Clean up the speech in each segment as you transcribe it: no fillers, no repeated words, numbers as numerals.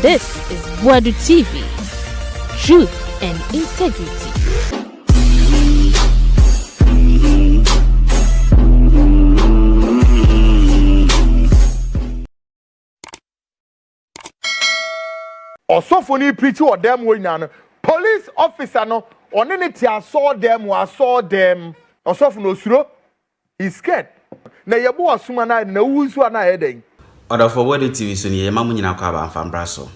This is Buadu TV. Truth and integrity. Osofoni preach or them way now. Police officer no on any saw them. Osofno suro. He's scared. Na yebo asuma na wusu na heading. Order for Buadu TV so ni mamu nyina kwa ba mfa braso.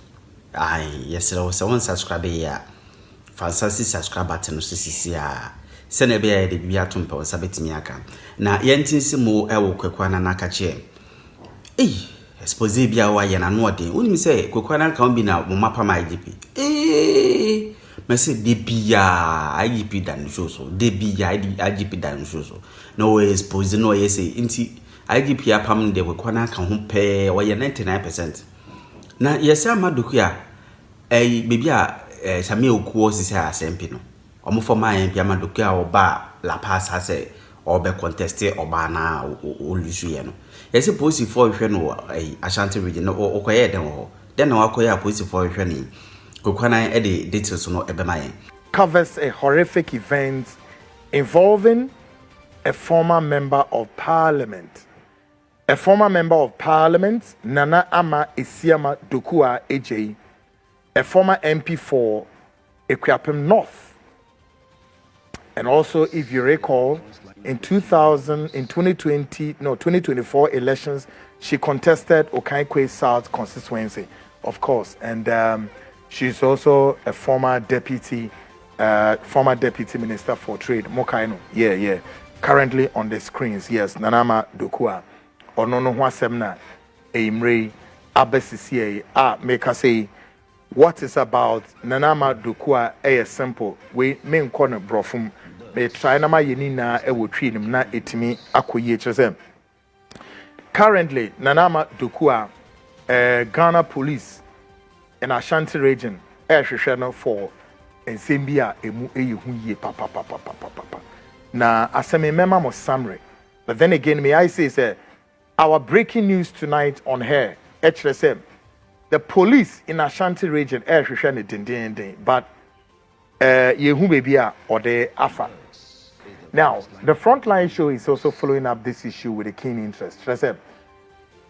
Ai yesere wo se won subscribe ya. Fancy subscribe button no sisi ya. Se na be ya de bibia to mpa sabetimi aka. Na yentinsi mo ewo Kwaku Annan aka che. Exposé bia wa ye na no de. Woni mi se Kwaku Annan kan bi na mo mapa ma IGP. Me se de bia IGP dan so. De bia IGP dan so. No exposé no ye say nti IGP apam de Kwaku Annan kan ho pe wa ye 99%. Na yesa Ama Dokua bebi a Sami okuo sisi asempi no. Omo forma MP Ama Dokua oba la pass ase obe conteste oba na olusu ye no. Yesi police for hwe no Ashanti region no okoye den ho. Den na wakoye police for hwe ni Kwaku Annan e de details no ebe mayen. Covers a horrific event involving a former member of parliament. A former member of parliament, Nana Ama Dokua AJ, a former MP for Equiapem North. And also, if you recall, in 2024 elections, she contested Okaikwe South constituency, of course. And she's also a former deputy minister for trade, Mokaino. Yeah. Currently on the screens, yes, Nana Ama Dokua. Ono no hwasemna eimre abesisiye make us say what is about Nana Ama Dokua simple we me nko no brofum me try na ma yeni na wotwi nim na etimi akoye kyerese. Currently Nana Ama Dokua Ghana police in Ashanti region hwehwe no for ensembia emu eyehu ye papa na aseme mema mo summary. But then again may I say our breaking news tonight on her, HSM, the police in Ashanti region, but yehu bebia or the afa. Now, the Frontline show is also following up this issue with a keen interest. HSM,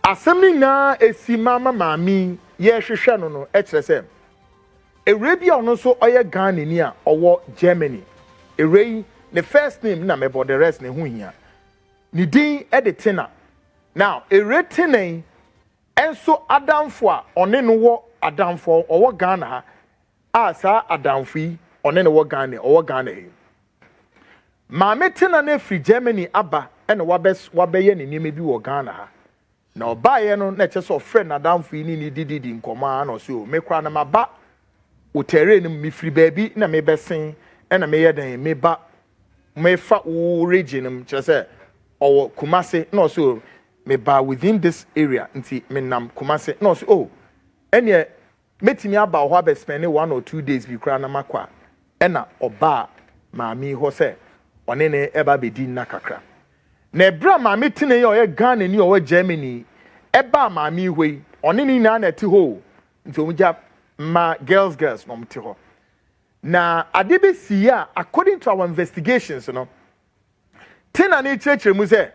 assembly na esimama mami yehwehwe no HSM. Arabia no so oye Ghana ni a owo Germany. Ere the first name na mebo the rest ne hu hia. Ni din editina. Now, a retaining and so Adamfo on any war Adamfo or Ghana as Adamfi on any war Ghana or Ghana. Mametina ne free Germany Abba and Wabayan in maybe or Ghana. Now, by no natures of friend Adamfi ni did in command or so. Make run my back with terrain me free baby, na me best sing and a mayor day me back me fat region just or Kumasi no so. Me ba within this area nti me nam Kumase no so ene metimi aba ho aba spend 1 or 2 days bi kra na makwa ena oba maami ho se one ne eba bedi na kakra na ebra maami tine ye oye Ghana ni owe Germany eba maami hwei one ni na na ti ho nti omja ma girls no mti ho na adebe siya according to our investigations no tina ni church mu se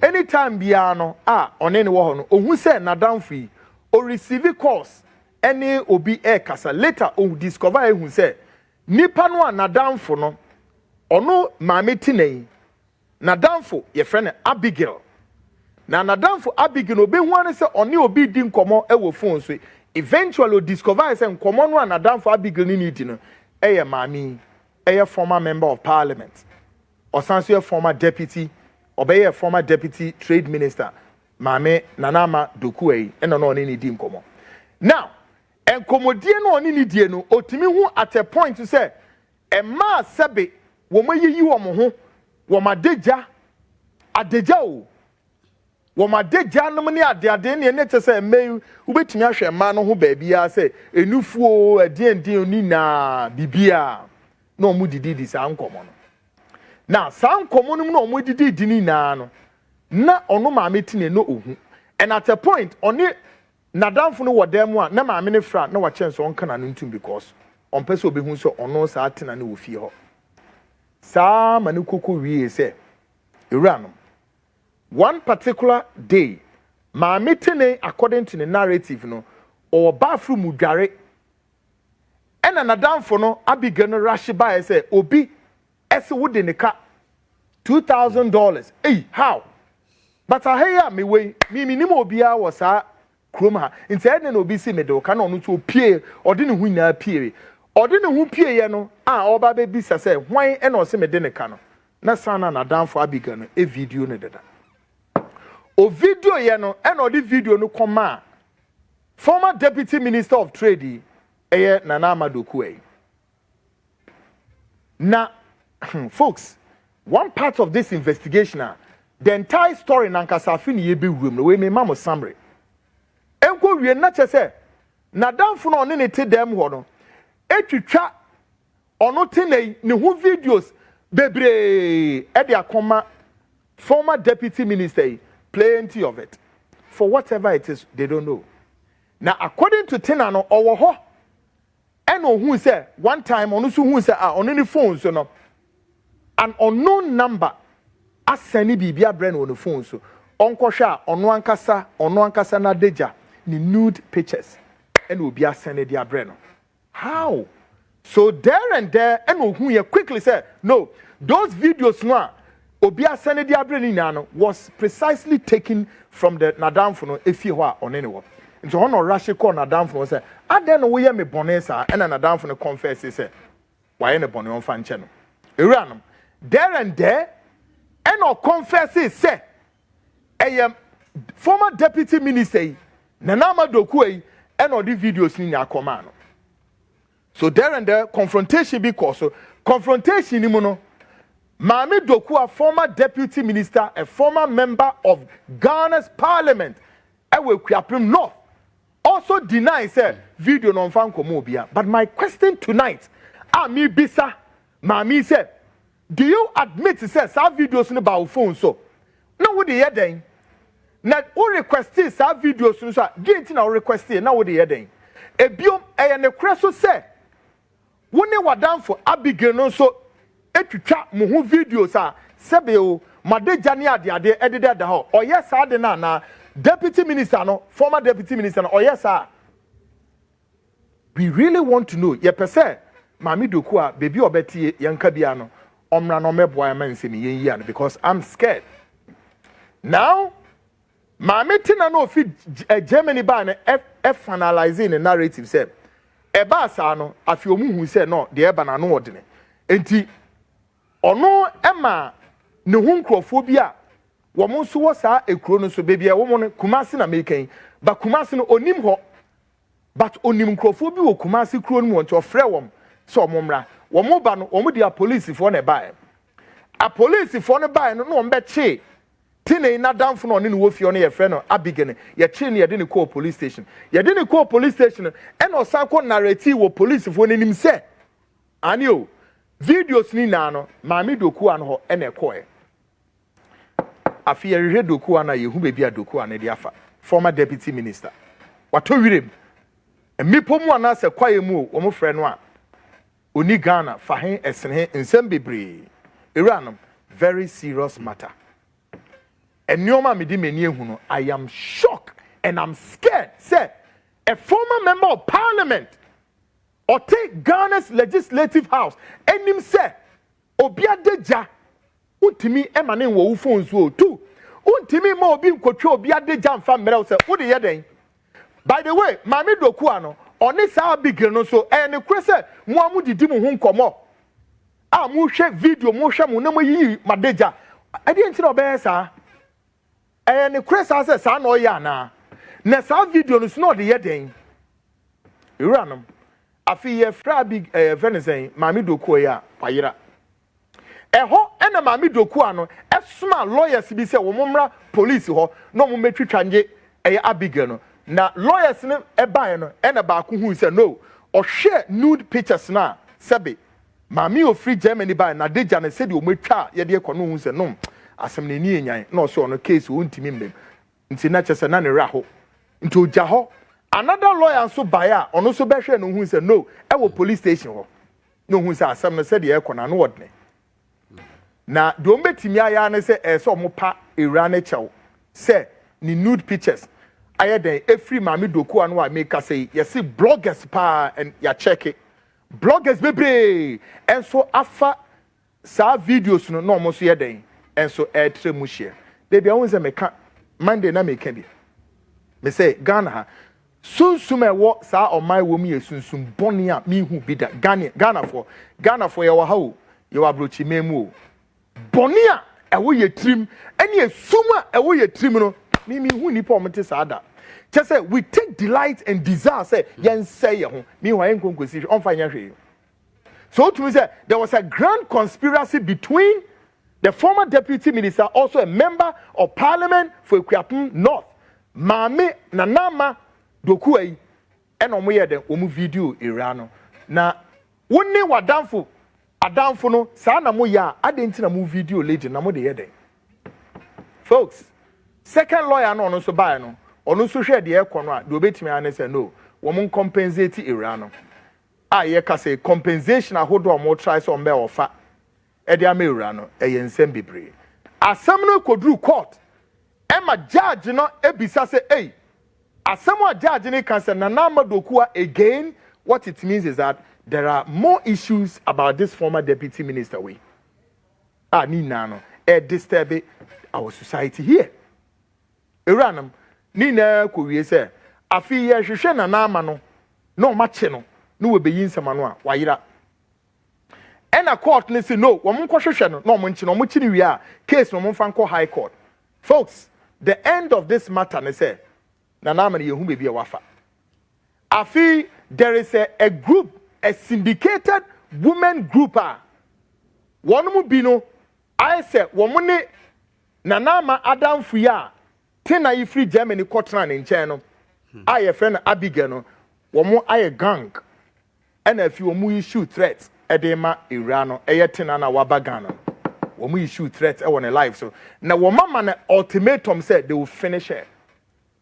anytime biano on any one who said Nadamfi or receive calls any obi kasa later o discover who said nipa no Nadamfo no ono maame tinei Nadamfo ye friend Abigail na Nadamfo Abigail obi hu an say oni obi di nkomo e wo phone so eventually o discover say nkomo no Nadamfo Abigail ni di no eye maame eye former member of parliament or sanso former deputy Obey a former deputy trade minister, Mame Nana Ama Dokua, and no any dim komo. Now, and Comodiano on any dieno, Otimi at a point to say, a ma sabe, woman you omo, woma deja, a dejao, woma deja no many at the adeni and let us say, may wait me a man who baby, I say, a new fool, a D&D nina, bibia, no moody did this uncommon. Now, some common no more did na no na ono maame tine no ohu and at a point on it nadamfo no wo dem a na maame ne fra na wa chance on kana no ntum because on pese obehu so ono sa atena ne wo fie ho sa mane koko wie se ewuranom one particular day maame tene according to the narrative no or bathroom dware ena nadamfo no abiga no rush by say obi ese wo de ne ka $2,000 hey how but ahia me we mi nim obia wo sa krom ha nti ene na obi si me de ka na onu to pie ode ne hu nya pie ode ne hu pie ye no a oba be bisa say hwan ene o se me de ne ka no na sana na danfo abiga no e video ne deda o video ye no ene ode video no koma former deputy minister of trade eye Nana Ama Dokua na folks one part of this investigation the entire story nankasa afi ne ye be wuram no we me mamo summary enko wie na che se na danfo no ne te dem ho no etwitwa ono tenei ne hu videos bebre e de akoma former deputy minister plenty of it for whatever it is they don't know now according to tenano owo ho eno hu say one time ono so hu say ono ni phone so no an unknown number asani bibia brand on the phone so onkwohwe ono ankasa na deja ni nude pictures and obi asane dia brand no how so there and there eno hu ye quickly say no those videos no obi asane dia brand ni no was precisely taken from the nadamfo no efie ho a one ne wo nti ho no rush call nadamfo no say aden no wo ye me bonesa and nadamfo no confess say why ne bone on fa nche no ewuranom there and there and or confess say former deputy minister Nana Ama Dokua and or the videos ni akoma no so there and there confrontation because so confrontation ni mo no Maame Dokua former deputy minister a former member of Ghana's parliament ewe Kuapem North also denies say video no fan komo obia but my question tonight me bisa Maame say do you admit to say some videos no ba phone so no wo de ye den na wo request some videos no so get na wo request na wo de ye den ebiom eye ne kra so say wo ne wadanfo abigel no so etwitwa mo ho videos sebe o madeja ne ade edede da ho oye sa de na deputy minister no former deputy minister no oye sa we really want to know ye pese Maame Dokua baby obeti yanka bia no omra no meboa man se me yen because I'm scared now Maame tina no fi Germany ba na finalizing the narrative say e ba sa no afi omuhu say no de e ba na no odene enti ono ema ne hu nkrofo bi a wo mo so wo sa ekuro no so bebia wo mo no Kumasi na mekan ba Kumasi no onim ho but onim nkrofo bi wo Kumasi kuro no won to ofre wom so omomra wo mo ba no wo mo dia police for na bae a police for na bae no no mbeche tine na danfo no ne wo fie no ye frɛ no abigene ye che ne ye de ne call police station ye de ne call police station e no san ko narrative wo police for ne nim se ani o videos ni na no Maame Dokua no ho e na ekoe afi ye hwehwe Dokua na ye hu bebi a Dokua na de afa former deputy minister wato wirem emipo mu ana se kwaye mu wo mo frɛ no a oni Ghana fahen esene nsem bebre ewuranom very serious matter enioma me di meni ehu no I am shocked and I'm scared say a former member of parliament or take Ghana's legislative house enim say obi adeja untimi emane wo phone so too untimi ma obi nkotwe obi adeja mfa mmerɛ say wo de ye den by the way Maame Dokua no oni sa bigel no so ne kwese mo amu didi mo hu nkomo a mo hwe video mo hwe mo na mo yi madeja ade enti na obeye sa ne kwese say sa na oya na sa video no so na de ye den ewuranom afi ye fra big venesen Maame Dokua ya kwayira eho na Maame Dokua no esuma lawyers bi say wo momra police ho no mo metwitwa nje abigel no na lawyers ne ebae no na ba ko hu say no o share nude pictures na sebe Maame o free Germany by na deja na say de o metwa ye de ekono hu say no asem na ni enyan na o so no case o ntimi mbem nti na chese na ne ra ho nti o ja ho another lawyer so buyer ono so be hwe no hu say no e wo police station ho no hu say asem no say de e kona no wodne na do mbetimi aya ne say e so mo pa ewura ne chew say ni nude pictures aye den every Ama Dokua no a make say you see bloggers pa and ya check it bloggers bebre and so afa sa videos no no mo so ye den and so e tre mu share they be won say me ka Monday na me ka bi me say Ghana ha sunsum ewo sa omai wo mi sunsum boni a mi hu bi da Ghana for ye wa ha o ye wa brochi memu o boni a ewo ye trim ene esuma ewo ye trim no mi hu nipa omte sa da just say we take delight and desire say yen say ye ho mi ho yen konkosi on fa nya hwe so to me say there was a grand conspiracy between the former deputy minister, also a member of parliament for Ekuapem North, Maame Ama Dokua, and omoye de omu video irano. Na wonni wadamfo adamfo no sa na mo ya adenti na mu video lady na mo de yede. Folks, second lawyer no so buy no, ono so hwe de ekono a do betimi ane say no, wo mo compensate irano. Ye ka say compensation ahodo mo try so mbe ofa. Edi amewura no ensem bebre asem no kodru court ema judge no ebisa say hey asem a judge ni can say Ama Dokua again what it means is that there are more issues about this former deputy minister we ni na no disturb our society here eranam ni na ko wie say afi ye hwehwe Ama no ma che no we beyin nsema no a wayira. And a court ne say no, woman kwahwehwe no mo nchi no mo chini wi a case no mo fa nko high court. Folks, the end of this matter ne say Ama ne yehu bebi e wafa. Afi there is a group, a syndicated women group one mu bi no I say woman ne Ama adamfu ya tena yi free Germany kotran ne nchen no aye friend Abigail no woman aye gang and if you mu issue threats edema irano eyetina na wabagana womu issue threats e won life so na wo mama na ultimatum said they will finish it.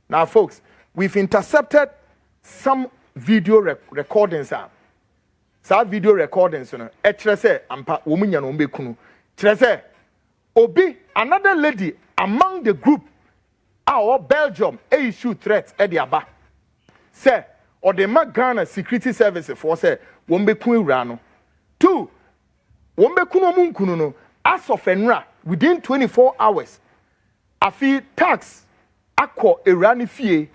Now folks, we've intercepted some video recordings some video recordings no e kire say ampa womu nya no mbekunu kire say obi another lady among the group our Belgium issue threats e dia ba say or the Ghana security services for say wo mbekunu irano. Two, wombekuno munkunu no as of enra within 24 hours afi tax akọ erani fie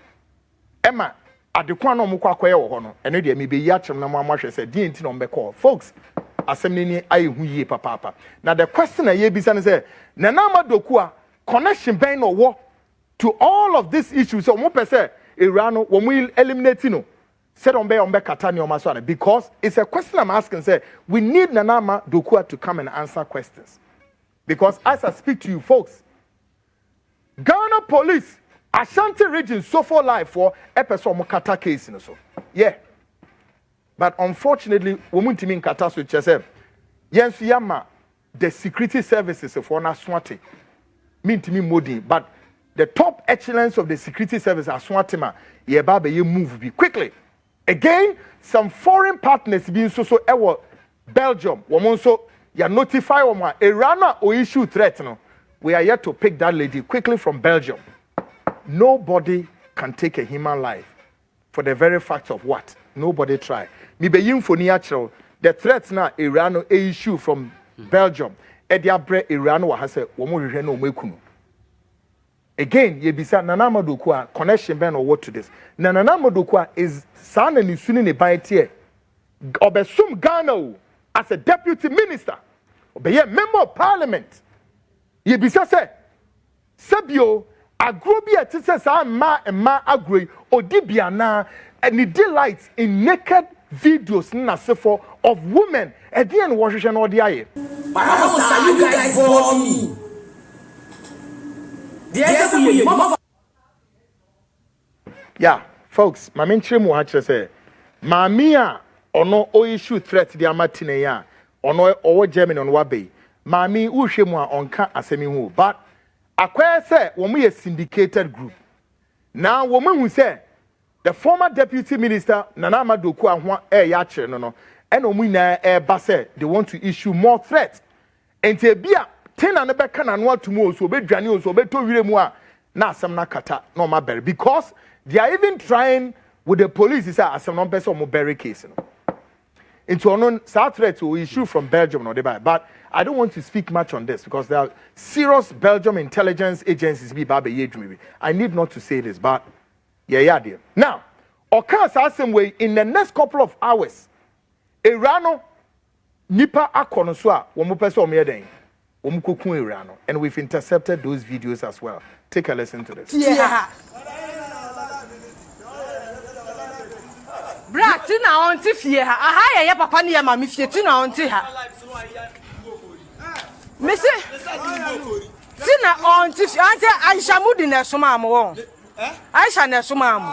ema adekwa no mukọ akoye wo ho no ene de me be yi akyem na mo amahwe se di enti no mbekọ folks asem ni ayehu yie papa na the question aye bisa ne say Ama Dokua connection ben no wo to all of these issues so mo pese erano wo mo eliminate no said on Katani or Maswana because it's a question I'm asking. Say we need Ama Dokua to come and answer questions because as I speak to you folks, Ghana police Ashanti region so for life for episode Mokata case so yeah, but unfortunately woman to me Kata so chese yes yama the security services for na swati mean to me modi but the top echelons of the security service are swatima ye baba ye move be quickly. Again, some foreign partners being so Belgium, woman so ya notify woman Irana or issue threat no. We are yet to pick that lady quickly from Belgium. Nobody can take a human life for the very fact of what? Nobody try. Me be yin for natural. The threats now Irano issue from Belgium. Edia bre Irano wa hase woman hwehwe no mekunu. Again, ye bisa Ama Dokua connection ben or what to this. Ama Dokua is son and is soon in a bite here. Obesum Ghana as a deputy minister. Obey a member of parliament. Ye bisa say Sabio agrobi atisa ma agro odibiana and it delights in naked videos nasefo of women. At the end, wash and all the aye. But how you guys for me? Yeah, folks, my main chim will say, Mamia or no issue threat the Amatine ya or no or German on Wabe. Mami Ushemwa on Ka Asemihu. But I say when we a syndicated group. Now woman who say the former deputy minister Nana Ama Dokua Kwaku Annan and omina base they want to issue more threats. And te bia ten and be kan anwa to mo so be dwane so be to wire mu a na asem na kata no ma bury because they are even trying with the police is asem no person mo bury case no. Into unknown threats will issue from Belgium no dey but I don't want to speak much on this because there are serious Belgium intelligence agencies be babe yedwumi. I need not to say this but yeah dear. Now, occurs the same way in the next couple of hours. Irano nipa akono so a wo mo pese o me den. Wo mo kokun Irano and we've intercepted those videos as well. Take a listen to this. Yeah. Bra, tina on ti fie ha. Aha ye papa ne ye ma me fie tina on ti ha. Me se tina on ti fie ante Aisha mudi na so ma mo won. Aisha na so ma mo.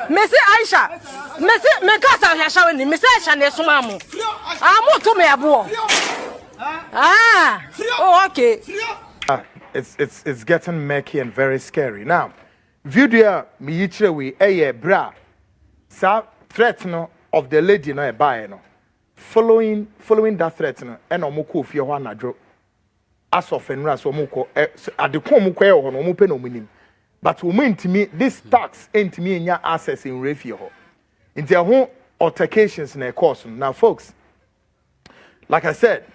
Me se Aisha. Me se me ka sa hwa shawe ni me se Aisha na so ma mo. Amu to me abo. Ah. Oh okay. It's getting murky and very scary. Now, video me yichire we bra. Sa threat no of the lady no e buy no. Following that threat no e no mo ko fie ho anadwo. As of enra so mo ko adekon mo ko e ho no mo pe no munim. But we mean to me this tax ain't me nya access in refie ho. In their home altercations in a course. Now folks, like I said,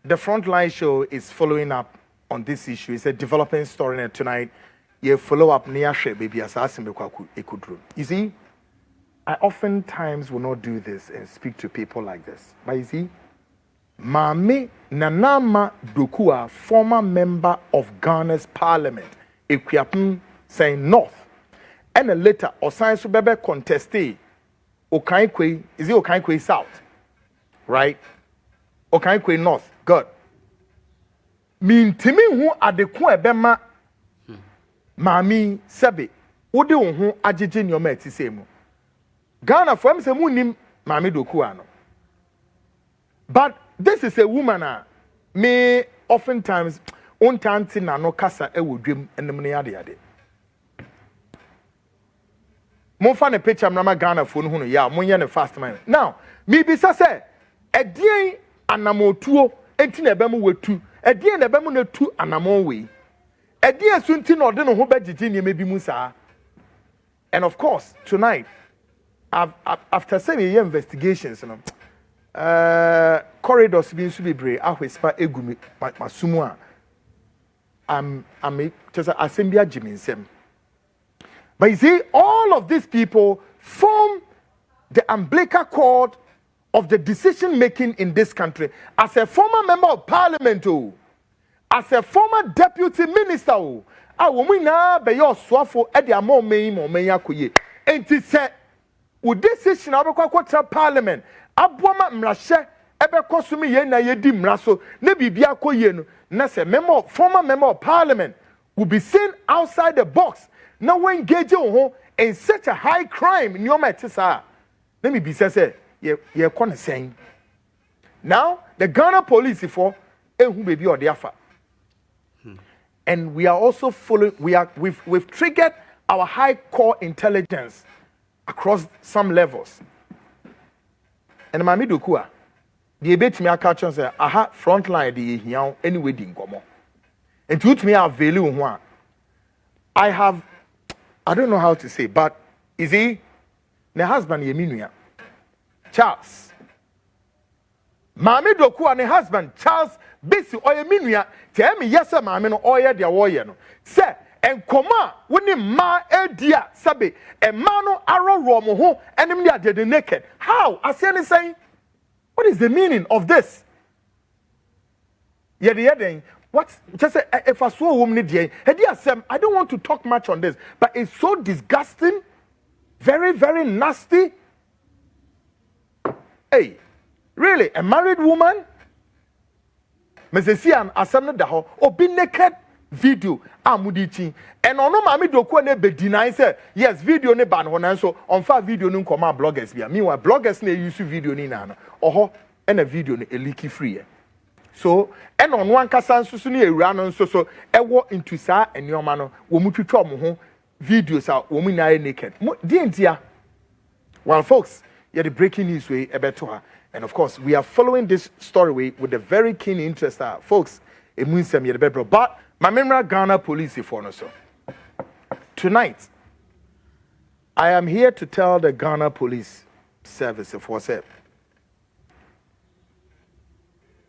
the Frontline show is following up on this issue. It's a developing story and tonight you follow up near share baby as Kwaku. You see, I oftentimes will not do this and speak to people like this. But you see, Mame Ama Dokua, former member of Ghana's parliament, Ekuapem saying North, and a later Osan Subebe contested Okankwe, is it Okankwe South? Right? Okankwe North. Good. Mean Timmy who are the Bema Mami Sebe, Ode who ajijin your mate same. Ghana for him say munim Mami Dokua Annan. But this is a woman me oftentimes on tanti na no kasa e wo dwem enem ne ade. Mon fa ne picture mrama Ghana for no ya mon ye ne fast man. Now, me bisa say edien anamotuo enti na ebe mu wetu. Edien na ebe mu na tu anamon we. Edien sunti na ode no ho begigi ne mebi mu saa. And of course, tonight after saying investigations you know, corridors being to be brave ahwespa egumi masumu a I'm just assembly Jimin. But you see, all of these people form the umbilical cord of the decision making in this country. As a former member of parliament, as a former deputy minister, I woman na be your swafo e dia mo yakoye. Enti se wo decision abekwa parliament aboma mrahye ebe kosumi ye na ye di mraso na bibia koye no na se former member of parliament will be seen outside the box now we engage in such a high crime in your matisa. Let me be say ye kone saying now the Ghana police for who baby or the afa. And we are also following we've triggered our high core intelligence across some levels. And Mami Dokua the bet me catch say aha Frontline the hian anyway di nkomo. And to me avail ho I don't know how to say, but is he the husband Yeminuya Charles Mami Dokua ne husband Charles Bisi Oyeminuya tell me yes mama no oye dia woye no say enkoma woni ma edia sabe e ma no aroro mo ho enim dia de naked how asene saying what is the meaning of this? What? Just if I saw a woman, I don't want to talk much on this, but it's so disgusting, very, very nasty. Hey, really, a married woman? Mesian Asana Daho, or be naked video, Amudichi, and on Mami Dokua ne be deny say, yes, video ne ban one so on far video no come out bloggers via. Meanwhile, bloggers ne use video ni nana, or and a video ne leaky free. So, and on one casan susuni a run so ewo into sa and your mano, wo mutwitwa mo ho videos are women are naked. DNTia. Well, folks, yeah, the breaking news way about her. And of course, we are following this story with a very keen interest. Folks, it means some year better. But my memory Ghana police for no so. Tonight, I am here to tell the Ghana Police Service for say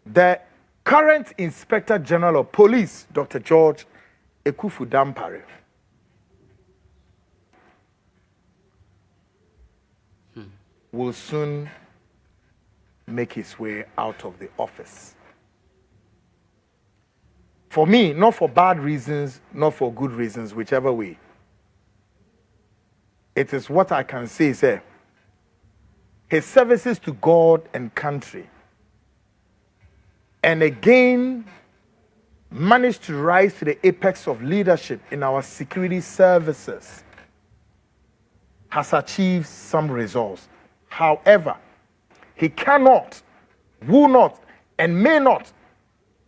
the current Inspector General of Police, Dr. George Ekufu Dampare, will soon make his way out of the office. For me, not for bad reasons, not for good reasons, whichever way. It is what I can say, sir. His services to God and country, and again managed to rise to the apex of leadership in our security services, has achieved some results. However, he cannot, will not, and may not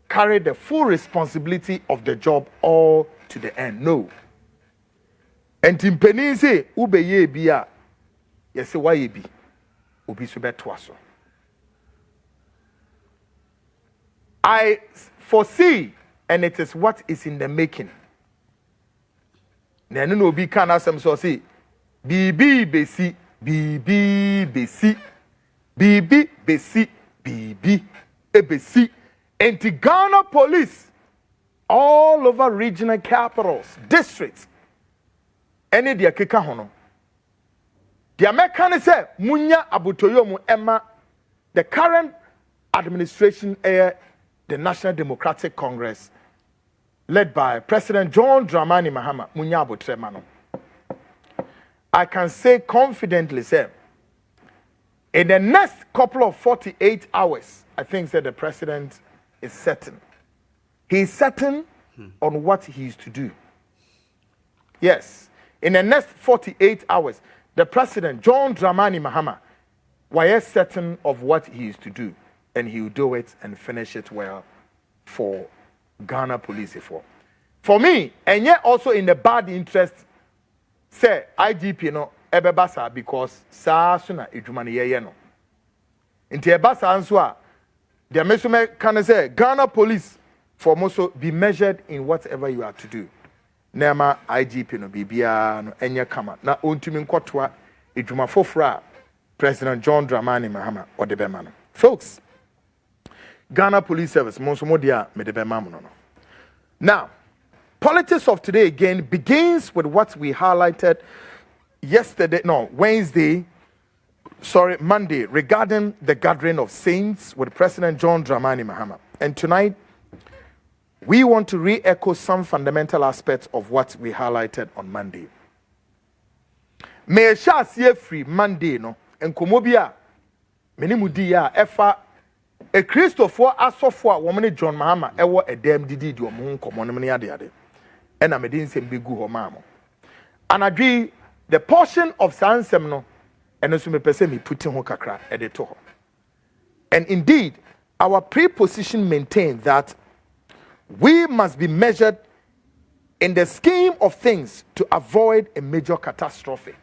carry the full responsibility of the job all to the end. No. And in Penise, ube ye bia, yes, why ye be, ubi sube twaso. I foresee, and it is what is in the making. Nenu no be can asem so see, bibi besi, bibi besi, bibi besi, bibi ebesi. And the Ghana police, all over regional capitals, districts, any dia keka hono. The American say munya abutoyomu emma the current administration the National Democratic Congress led by President John Dramani Mahama munya abutremano. I can say confidently say in the next couple of 48 hours, I think that the president is certain. He is certain on what he is to do. Yes. In the next 48 hours, the president, John Dramani Mahama, was certain of what he is to do. And he will do it and finish it well for Ghana police. For me, and yet also in the bad interest, say IGP no ebebasa because sa suna idumani ye no. Inti ebasa answa, the mesume can say Ghana police for also be measured in whatever you are to do. Nema IGP no bibia no enya kama na ontumi nkotwa iduma fofra President John Dramani Mahama odebema no. Folks, Ghana Police Service monso modia medebema no. Now, politics of today again begins with what we highlighted Monday, regarding the gathering of saints with President John Dramani Mahama. And tonight, we want to re-echo some fundamental aspects of what we highlighted on Monday. May shall see free Monday, no, and Komobia, Menimudia, Efa, a Christopher, Asofwa, woman John Mahama, ewa a damn didi, your moon, Common, and I didn't say big or mammo. And agree the portion of San Semno, and also me person me putting hokakra editor. And indeed, our preposition maintained that we must be measured in the scheme of things to avoid a major catastrophe.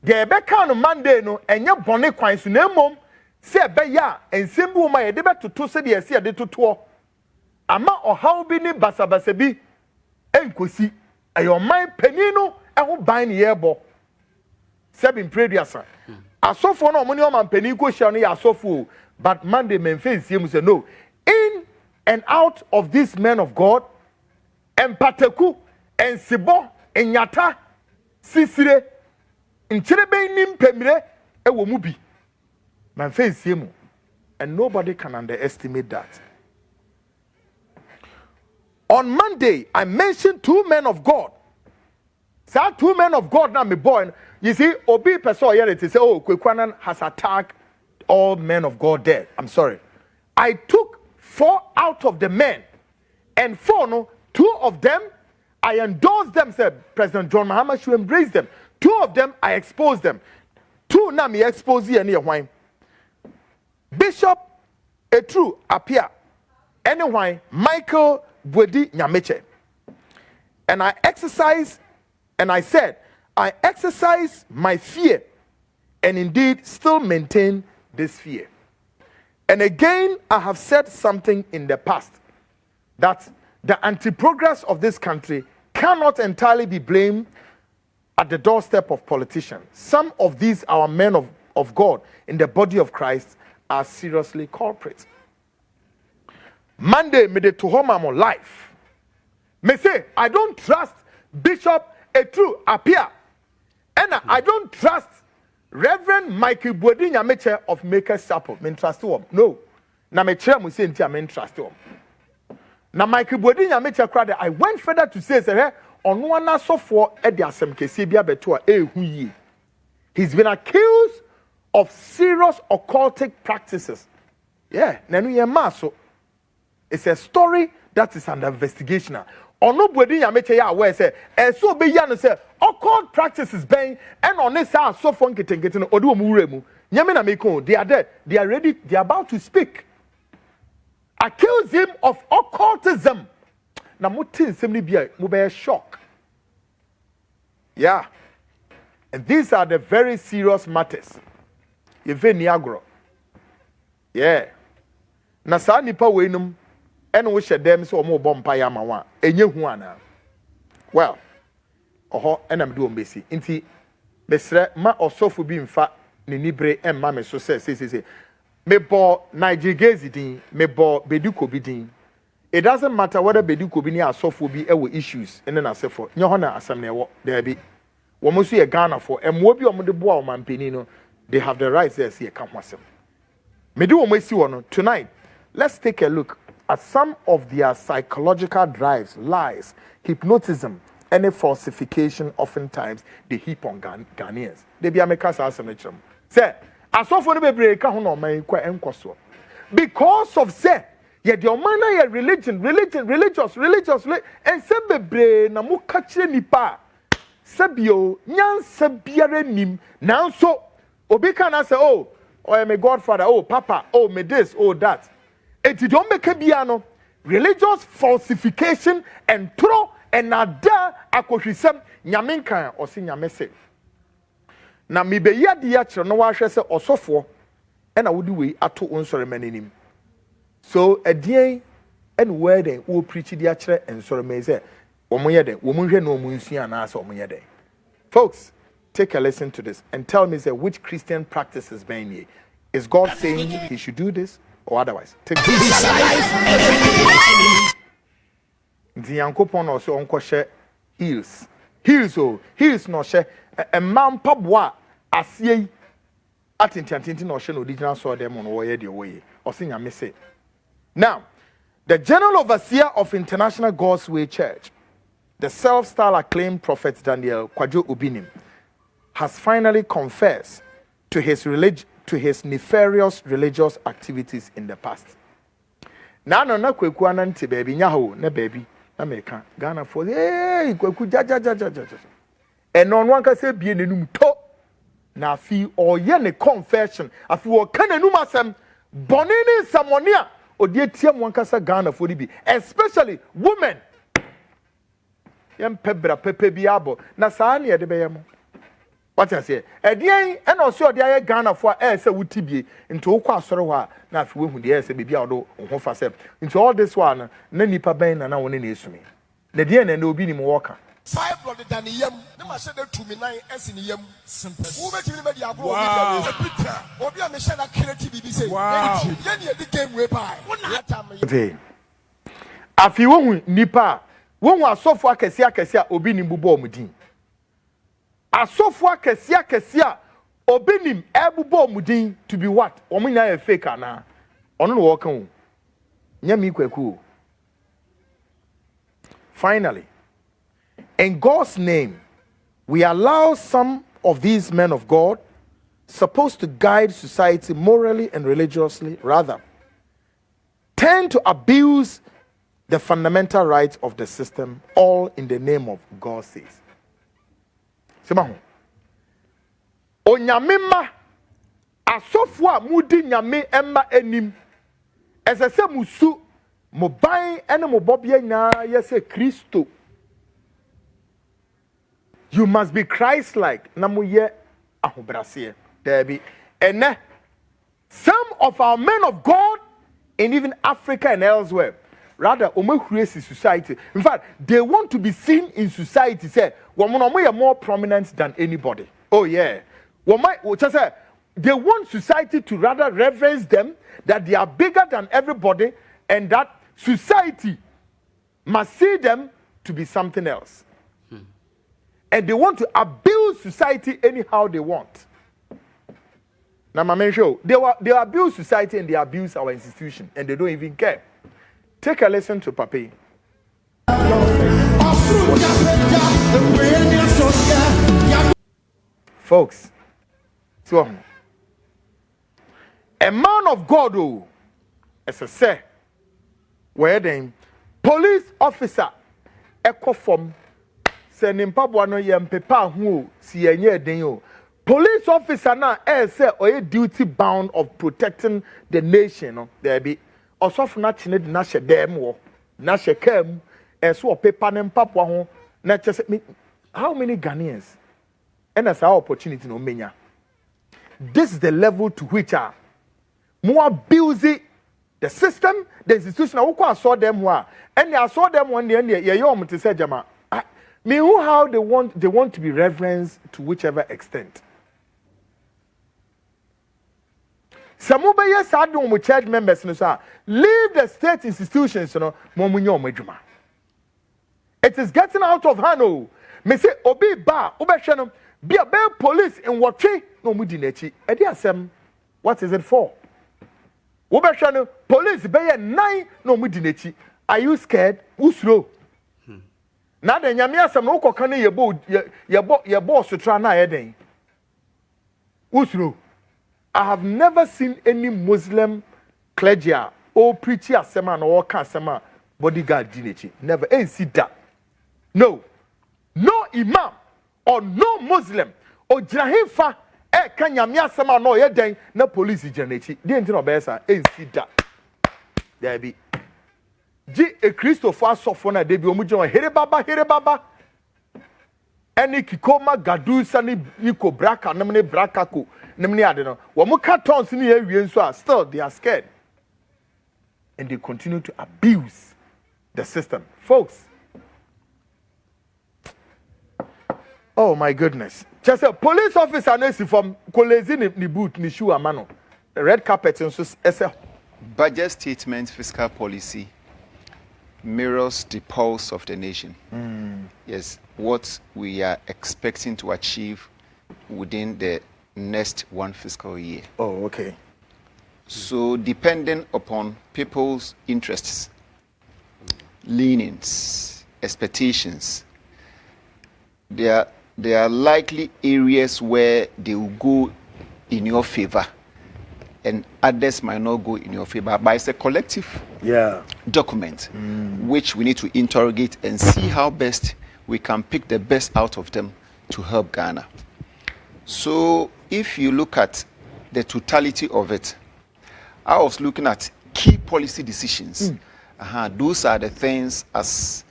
The Ebeka on Monday no enya bone kwan so na mom se be ya ensembu ma ye de betoto se de ese de toto ama ohaw bi ni basabasa bi enkosi ayo man panino eho ban ne yebo seven preduasa asofo no omoni o man pani ko hia no ya asofo but Monday men face him say no in and out of this men of God empateku ensibo enyata sisire nchirebe nim pemire ewo mu bi man face him and nobody can underestimate that. On Monday I mentioned two men of God. So two men of God now me boy. You see, Obi person here it say, oh, Kwaku Annan has attacked all men of God there. I'm sorry. I took 4 out of the men, and 4 no, 2 of them I endorsed them. Said President John Mahama should embrace them. 2 of them I exposed them. 2 now me expose you near wine. Bishop Etru appear. Anyway, Michael Bwedi Nyameche. And I exercise And I said, I exercise my fear and indeed still maintain this fear. And again, I have said something in the past that the anti-progress of this country cannot entirely be blamed at the doorstep of politicians. Some of these, our men of God in the body of Christ, are seriously culprits. Monday, me de to home my life. Me say, I don't trust Bishop Etru Apia. And I don't trust Reverend Michael Bodin Yameche of Makers Chapel. Me trust him. No. Na me chair mu say nti I me trust him. Na Michael Bodin Yameche crowd. I went further to say, sir, ono ana sofo e de asem kese bia beto a ehu yi. He's been accused of serious occultic practices. Yeah, nanu ye maso. It's a story that is under investigation. Ono Bodin Yameche ya aware say, so be ya no say occult practices ben and on this are so fun getting odu omuremu. Nyame na meko, they are dead. They are ready. They are about to speak. Accuse him of occultism. Na mutin semni bia mu be shock. Yeah. And these are the very serious matters. Yeve niagro. Yeah. Na sa nipa weinum ene wo hye dem so omo bompa ya ma wa. Enye hu ana. Well, oho enam do ombesi. Nti besre ma osofo bi mfa ne nibre emma me so say. Me bo Nigerian din, me bo Beduko bi din. It doesn't matter whether Beduko bi ni asofo bi ewo issues ene na sefo. Nye ho na asam na ewo there bi. Wo mo so ye Ghana for emwo bi omo de bo a omampani no, they have the rights there see e kan hwasem. Me do wo mo si wo no tonight. Let's take a look at some of their psychological drives, lies, hypnotism, any falsification oftentimes they heap on Ghanaians. They be America's asem. Say, asofo no bebre ka ho no man kwa enkoso. Because of say, ye the omana ye religious, and se bebre na mu ka kire nipa. Sebio nyansa biare nim nanso obi ka na say oh my godfather, oh papa, oh me this, oh that. It don't make a biano religious falsification and throw and ada akoshisem nyaminkan or si nyamese. Na mi be ya dia kire no wa hwe se osofo e na wodi we ato onsore manenim. So adien and where they wo preach dia kire ensore me say omoye den wo munhwe na omunsia na asa omoye den. Folks, take a listen to this and tell me say which Christian practices ben ye. Is God saying he should do this or otherwise? Take this. The yankopon also onko she heals no she a man pabwa asie atinti no she no original so dem on wo ye de way o se nyame say. Now, the General Overseer of International God's Way Church, the self-styled acclaimed prophet Daniel Kwajo Obinim, has finally confessed to his nefarious religious activities in the past. Na Kwaku Annan te baby nyaho na baby na meka Ghana for hey Kwaku ja. And on one can say be enum to na fi or ye ne confession afi wo kan enum asem bonini samonia odie tiam one can say Ghana for bi especially women. Yem pebra pepe biabo na saa ne de beyemo. What I say? Edian and also the aye Ghana for air say wutibie into okwa asoro ho na afi we hu de air say bibia odo ho fa sem. Into all this one na nipa ben na woni na esumi. Na de na obi ni mo worker. 5 blood than yam. No ma say that 2 9 S in yam. Simple. Who make you media bro? Obi a me share na creative bibi say. Wow. Yen ye the game way by. Afi wo hu nipa wo hu asofo akese a obi ni bubo omudin. Asofo akese a obi nim ebubo omudin to be what? Omunya e fake ana. Ono no wo kan wo. Nyami Kwaku. Finally, in God's name, we allow some of these men of God, supposed to guide society morally and religiously, rather, tend to abuse the fundamental rights of the system, all in the name of God says. Simahu. Onyamema asofwa mudi nyame emma enim. Esese musu mobai ene mobobie nya yese Kristo. You must be Christ-like. Namuye ahobrasiye. Debi. And some of our men of God in even Africa and elsewhere, rather, create society. In fact, they want to be seen in society. Say, women are more prominent than anybody. Oh yeah. They want society to rather reverence them, that they are bigger than everybody, and that society must see them to be something else. And they want to abuse society anyhow they want. Now, my show, they abuse society and they abuse our institution, and they don't even care. Take a listen to Papi. Folks, so a man of God, as I say, where then police officer, echo from sending Pabuano yam pepa who see a den. Police officer now say or duty bound of protecting the nation. There be also for not need nashe dem wo nashe kem so paper nem papua ho na just how many Ghanaians and as our opportunity no menya. This is the level to which are more abusing the system, the institution. I saw them who and I saw them one day and you to say jama. Me who how they want to be reverenced to whichever extent. Some of the church members leave the state institutions. It is getting out of hand. Me say obi ba obehwe be a police in what no mudinechi. What is it for? Obehwe police be 9 no mudinechi. Are you scared? Usro. Na de nyame asem no koka ne ye boss tra na eden. Usro. I have never seen any Muslim clergy or preacher asema or kasema bodyguard dinechi. Never. Ain't see that. No. No imam or no Muslim or jirahifa kanyame asema no ye den na police dinechi. Dey nti no be sa ain't see that. There be. Ji a Christopher sofo na dey bi omujo here baba. Any kikoma gadusa ni niko braka namne braka ko. Still they are scared and they continue to abuse the system, folks. Oh my goodness! Just a police officer nesi from kolezi ni boot ni shoe amano. The red carpet and so budget statement, fiscal policy mirrors the pulse of the nation. Yes, what we are expecting to achieve within the next one fiscal year. Oh, okay. So depending upon people's interests, leanings, expectations, there are likely areas where they will go in your favor and others might not go in your favor. But it's a collective document which we need to interrogate and see how best we can pick the best out of them to help Ghana. So if you look at the totality of it, I was looking at key policy decisions. Those are the things as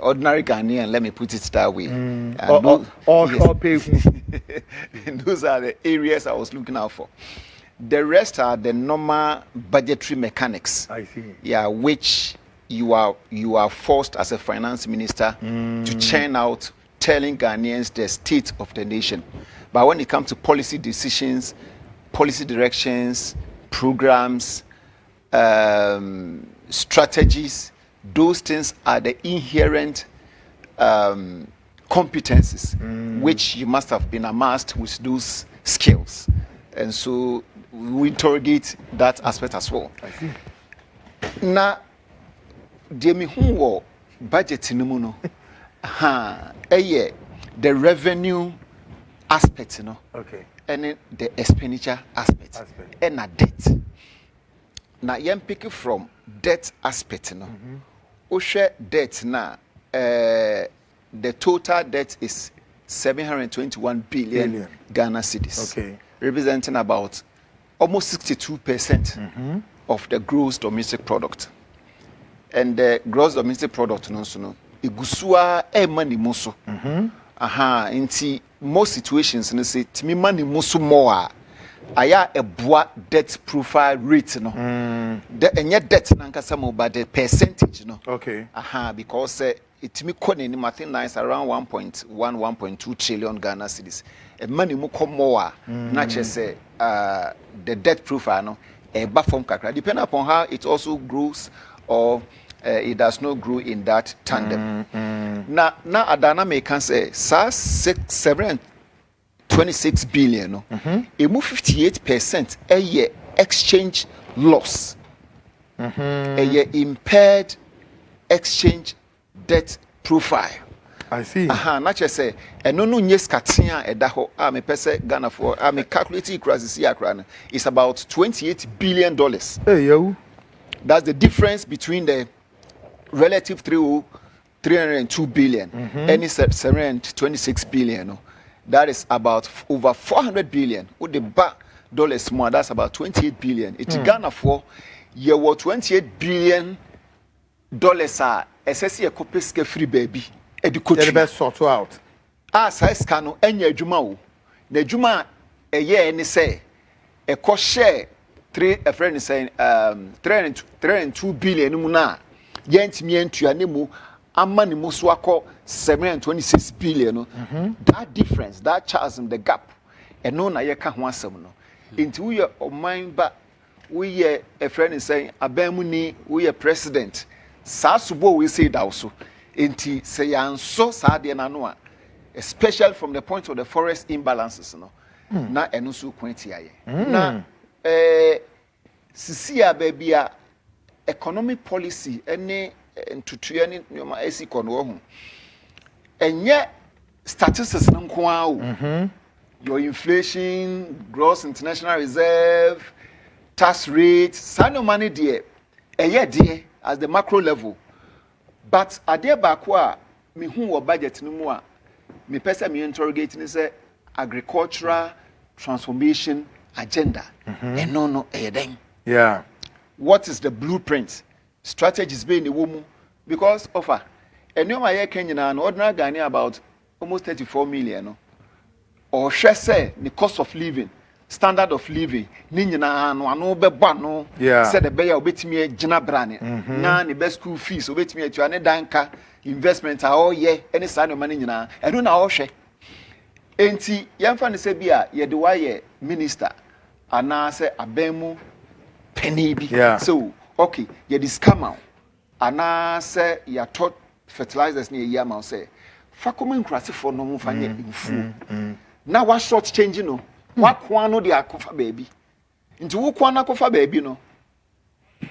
ordinary Ghanaian, let me put it that way. Those are the areas I was looking out for. The rest are the normal budgetary mechanics. I see. Yeah, which you are forced as a finance minister to churn out, telling Ghanaians the state of the nation. But when it comes to policy decisions, policy directions, programs, strategies, those things are the inherent competencies which you must have been amassed with those skills. And so we interrogate that aspect as well. I see. Now, the budget in the the revenue aspect, okay, and the expenditure aspect. And a debt. Now, you pick from debt aspect, debt now. The total debt is 721 billion Ghana cedis, okay, representing about almost 62% of the gross domestic product. And the gross domestic product, egusua e mani muso aha nti most situations no say timi mani muso more aya eboa debt profile rate no the enye debt na nkasa mo but the percentage no okay aha because itimi koneni I think nice around 1.2 trillion Ghana cedis e mani mu come more na che say the debt profile no e ba form kakra depending upon how it also grows or it does not grow in that tandem. Na adana me can say 726 billion no. It move 58% a year exchange loss. A year impaired exchange debt profile. I see. Not just say no yes katia edaho me pese Ghana for me calculating crisis here it's about $28 billion. Hey yo. That's the difference between the relative 302 billion and 726 billion. No? That is about over 400 billion. With the back dollars more, that's about 28 billion. It's Ghana for year what $28 billion are SSC a copy free baby. The best sort out. Size cano any juma. The juma a year and say a cost share. A friend is saying 302 billion muna yent me entu anemu amani muswako 726 billion that difference that chasm the gap and no na ye ka ho asem no into we oman ba we a friend is saying abemu ni we president sa subo we say that also enti say yanso sa de na no a especially from the point of the forest imbalances no na eno so kwenti aye na sisia baby a economic policy any ntutuye ni nyoma esiko no ho enye statistics nko awo your inflation gross international reserve tax rate sano money there eye there as the macro level but ade ba ko a me hu wo budget no mu a me pesa me interrogate ni say agricultural transformation agenda and no eden. Yeah. What is the blueprint? Strategies being the woman because offer. And you my Kenya and ordinary Ghana about almost 34 million. No? Or share say the cost of living, standard of living, Nina no be no said the bear obet me Jina Brani. Na the best school fees obet me to an danka investment all any sign of money na I don't know share. Enti yamfa say bia ye de why minister ana say abemu penny bi so okay ye this come out ana say ya taught fertilizers near yam say fa common crase for no mo fa nye infu na wa short change no wa kwa no de akofa baby nti wo kwa na akofa baby no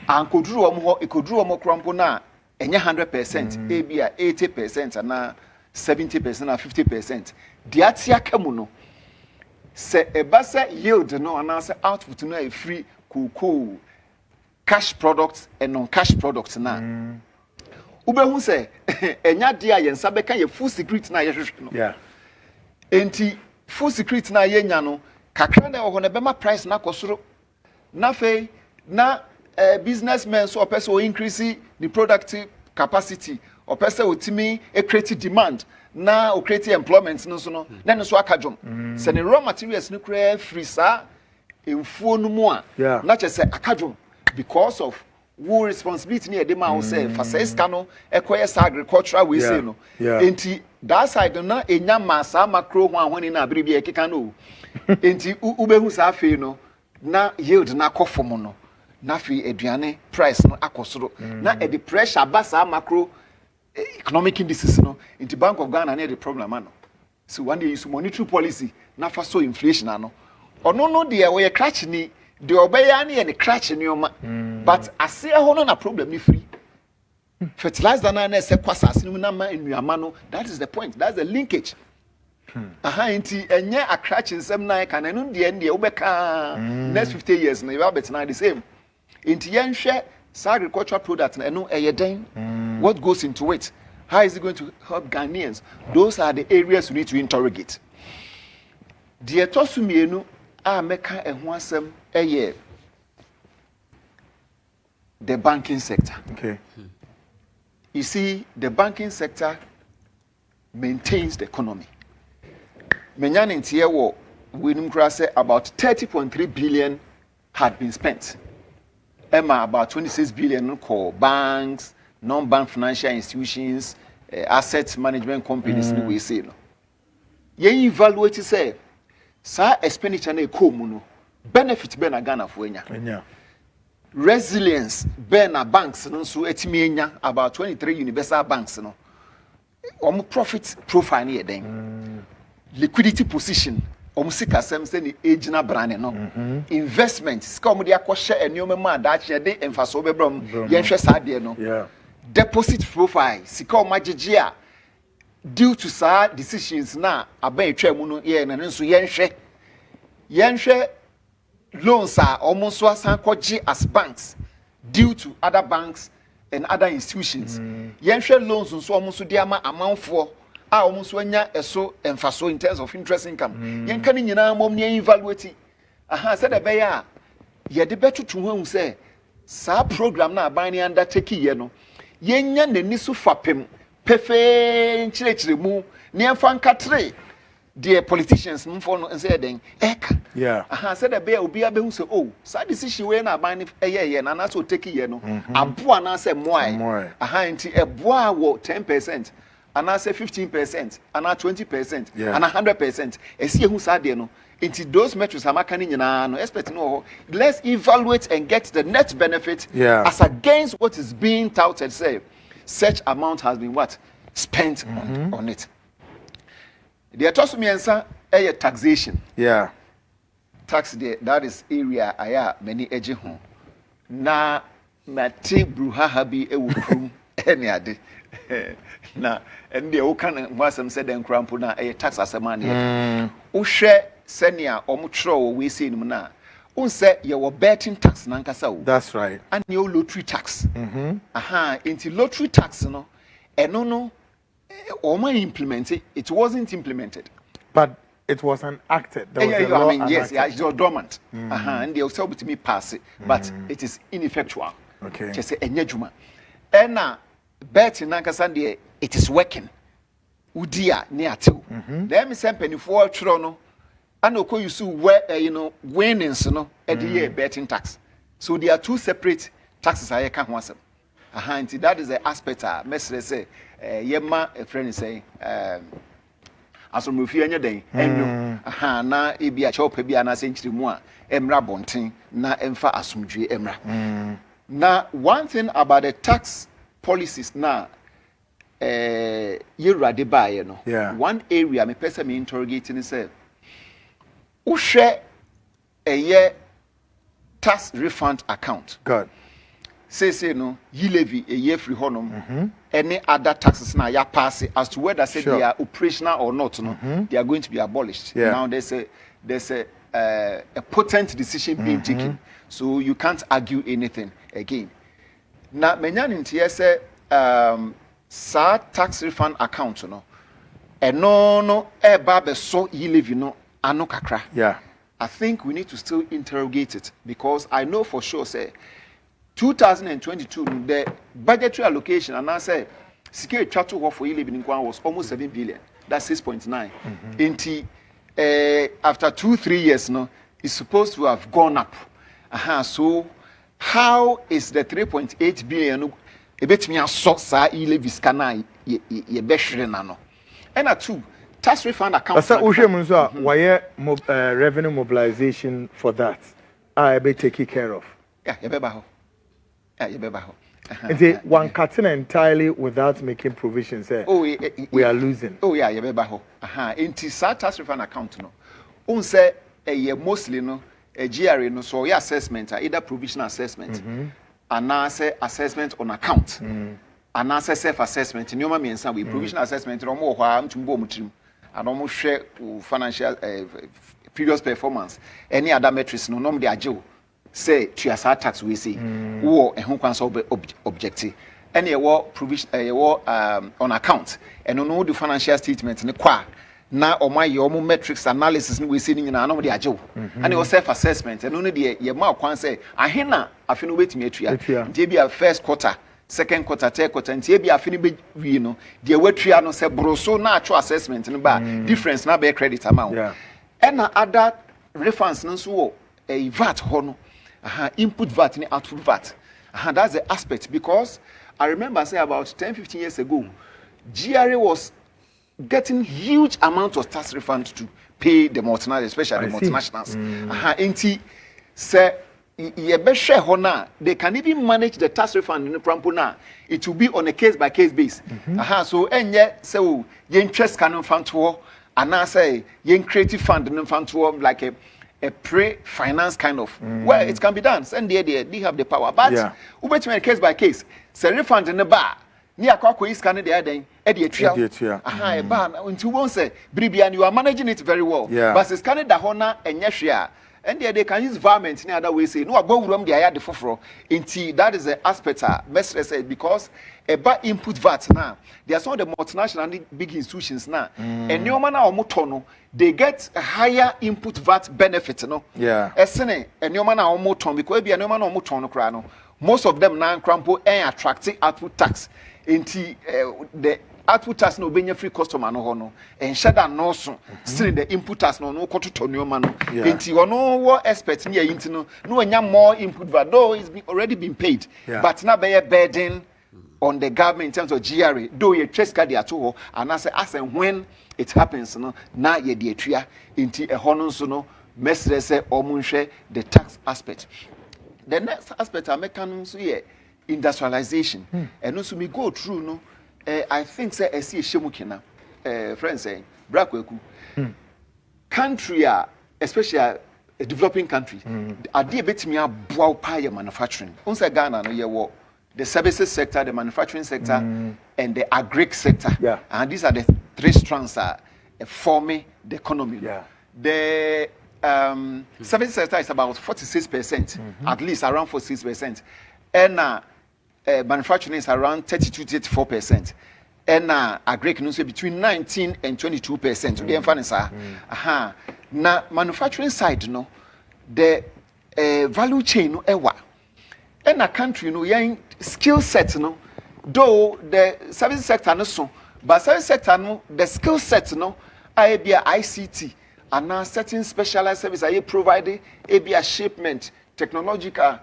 ankoduru om ho ekoduru om krampo na enye 100% e bia 80% ana 70% or 50%. The atia kamuno se ebasa yield no and answer output no a free cool cash products and non-cash products na. Ubehu se enya dia yensa beka ye full secret na ye hwehwe no. Yeah. Enti full secret na ye nya no kakra na ho na bema price na kosoro. Na fe na businessmen so person increase the productive capacity or person otimi e create demand na o create employment no so no na no so akadwom se ne raw materials no kra free sa emfuo no mu a na che se akadwom because of wo responsibility ne de ma wo say fa say ska no ekoye sa agricultural we say no enti that side na enya masa macro ho ahoni na abiri bi ekeka no enti ubehu sa afi no na yield na akofom no na fi aduane price no akosoro na e the pressure basa macro economic indices no into Bank of Ghana na the problem no so one day use monetary policy na fa so inflation ano ono no de we crash ni de obeya na ye crash ni oma but ase ho no na problem ni free fertilizer na se kwasa ase no na ma enuama no that is the point that's the linkage inti enye a crash nsem na ka na no de en de obeka next 50 years na you bet na the same inti yenhwe agricultural products na no eyeden what goes into it, how is it going to help Ghanaians? Those are the areas we need to interrogate. The etosumienu a meka ehun asem the banking sector. Okay. you see, the banking sector maintains the economy. Menyan in Tiewo, we say about 30.3 billion had been spent. Emma, about 26 billion called banks, non-bank financial institutions, asset management companies, we say. No. Ye evaluate say, sa expenditure na ekomu benefit be na Ghana for enya. Resilience be na banks no so etimi enya about 23 universal banks no. Omo profit profile na den. Liquidity position omo sika sem say ni agina brand no. Investment sika omo de akɔhye enioma ma da che de emfaso be brom yenhwe sa de no. Yeah. Deposit profile sika omo agege a due to sa decisions na aban etwa mu no ye na nso yenhwe loans are almost asan koje as banks due to other banks and other institutions. Yenhwe loans nso almost dey ama amanfo a almost anya eso emfaso in terms of interest income. Yen kan nyina mom ne evaluate. Aha said be ya ye de betutu hu say sa program na aban ne undertake ye no yenya nani so fapem pefe nchirechire mu ne emfa nkatre the politicians mfo no say den eka yeah aha said be obi abehu say oh sa decision we na ban ye na na so take ye no abo na say moai aha nti eboa wo 10% ana say 15% ana 20% ana 100% esi ehu sa de no nti those metrics amaka ni nyina no expect no let's evaluate and get the net benefit as against what is being touted say such amount has been what spent on it. The toss me answer a taxation. Yeah. Tax there, that is area aya many edge home. Na mate bruha habi e wukrum any ade. Na and the okan wasam said and crampo na a tax asamani. Ushe senia omutro we see him na. Unse you were betting tax nankasa. That's right. And your lottery tax. Aha, into lottery tax no. No. Oma implemented it wasn't implemented, but it was enacted. There was a law yes, it was dormant. And they also to me pass it, but it is ineffectual. Okay, just say enyejuma. And now, bet in Nankasande, it is working. Udia near two. Let me send penny for Trono. And okay, you see where winnings at the year betting tax. So there are two separate taxes. I can't want them. That is the aspect. Message say. Yema a friend say as we feel any day na ebi a chop ebi ana century mu a emra bonten na emfa asumdwe emra na one thing about the tax policies na yerade bae no one area me person me interrogating say uhwe eye tax refund account god say no ye levy a year free honum any other taxes now ya pass as to whether say they are operational or not no they are going to be abolished. Now there's a potent decision being taken, so you can't argue anything again. Now menyan inti say sa tax refund account no no e ba be so ye levy no ano kakra. I think we need to still interrogate it because I know for sure say 2022 the budgetary allocation and I say security chatu for you living in Kwan was almost 7 billion. That's 6.9. Inti after 2-3 years no it's supposed to have gone up. So how is the 3.8 billion a bit me a sosa levis kana ye beshre nano. And a two tax refund account. Why revenue mobilization for that? I be taken care of. Yeah, and one cutting entirely without making provisions. We are losing. Oh yeah, Inti sa tax refund account no. Unse mostly no a GRA no so your assessment either provisional assessment and say assessment on account. And self assessment. No me and we provisional assessment no more hwa mtumbo mutrim. And almost share financial previous performance. Any other metrics no norm dey ajo. Say to your tax we say or a home council objective and a war provision on account and no the financial statement in the qua now or my your metrics analysis we see in an anomaly ajo and it was self-assessment and only the your mouth can say I hina I feel wait me to JB first quarter second quarter, third quarter, and be a finish, you know, the way triano say broso natural assessment in the difference now be credit amount. Yeah. And other reference no a VAT hono, input VAT and output VAT. That's the aspect because I remember say about 10-15 years ago, GRA was getting huge amounts of tax refund to pay the multinationals, especially the multinationals. Inti say they can even manage the tax refund in the Prampuna. It will be on a case by case basis. So so interest can fund to and I say creative fund in fund to like a pre-finance kind of where it can be done. And they have the power. But we case by case. Say refund in the bar. Near Kwako is kind of the other a bar until one say Bribian, you are managing it very well. But it's kind of the honor and yeshia. And they can use environment in other ways. Say no, I go room the aya the fofro. Inti that is the aspect. Best say because a bad input VAT now. There are some of the multinational and big institutions now. And no man or motono, they get a higher input VAT benefit. No, esene and no man or moton because be a no man or motono crano. Most of them now crampo and attracting output tax. Inti the output tax no be free customer no hono and shada no so still the input tax no koto to no man inti ono wo expect near inti no anya more input VAT though it's already been paid but now be a burden on the government in terms of GRA though you trace card at all and as and when it happens no na ye de atua inti e hono so no mesre say omunhwe the tax aspect. The next aspect I make so here industrialization and also me go through no I think say see shemukina friends saying brakweku country especially a developing country are they betimi aboa pa your manufacturing unsa Ghana no ye wo the services sector, the manufacturing sector and the agri sector and these are the three strands forming the economy. The services sector is about 46%, at least around 46%, and manufacturing is around 32 to 34%, and agri can say between 19 and 22%. To be honest, now manufacturing side, no, the value chain, no, ewa, and a country, no, young skill set, no, though the service sector, no, so, but service sector, no, the skill set, no, I be a ICT. And now certain specialized service are provided, a shipment, technological,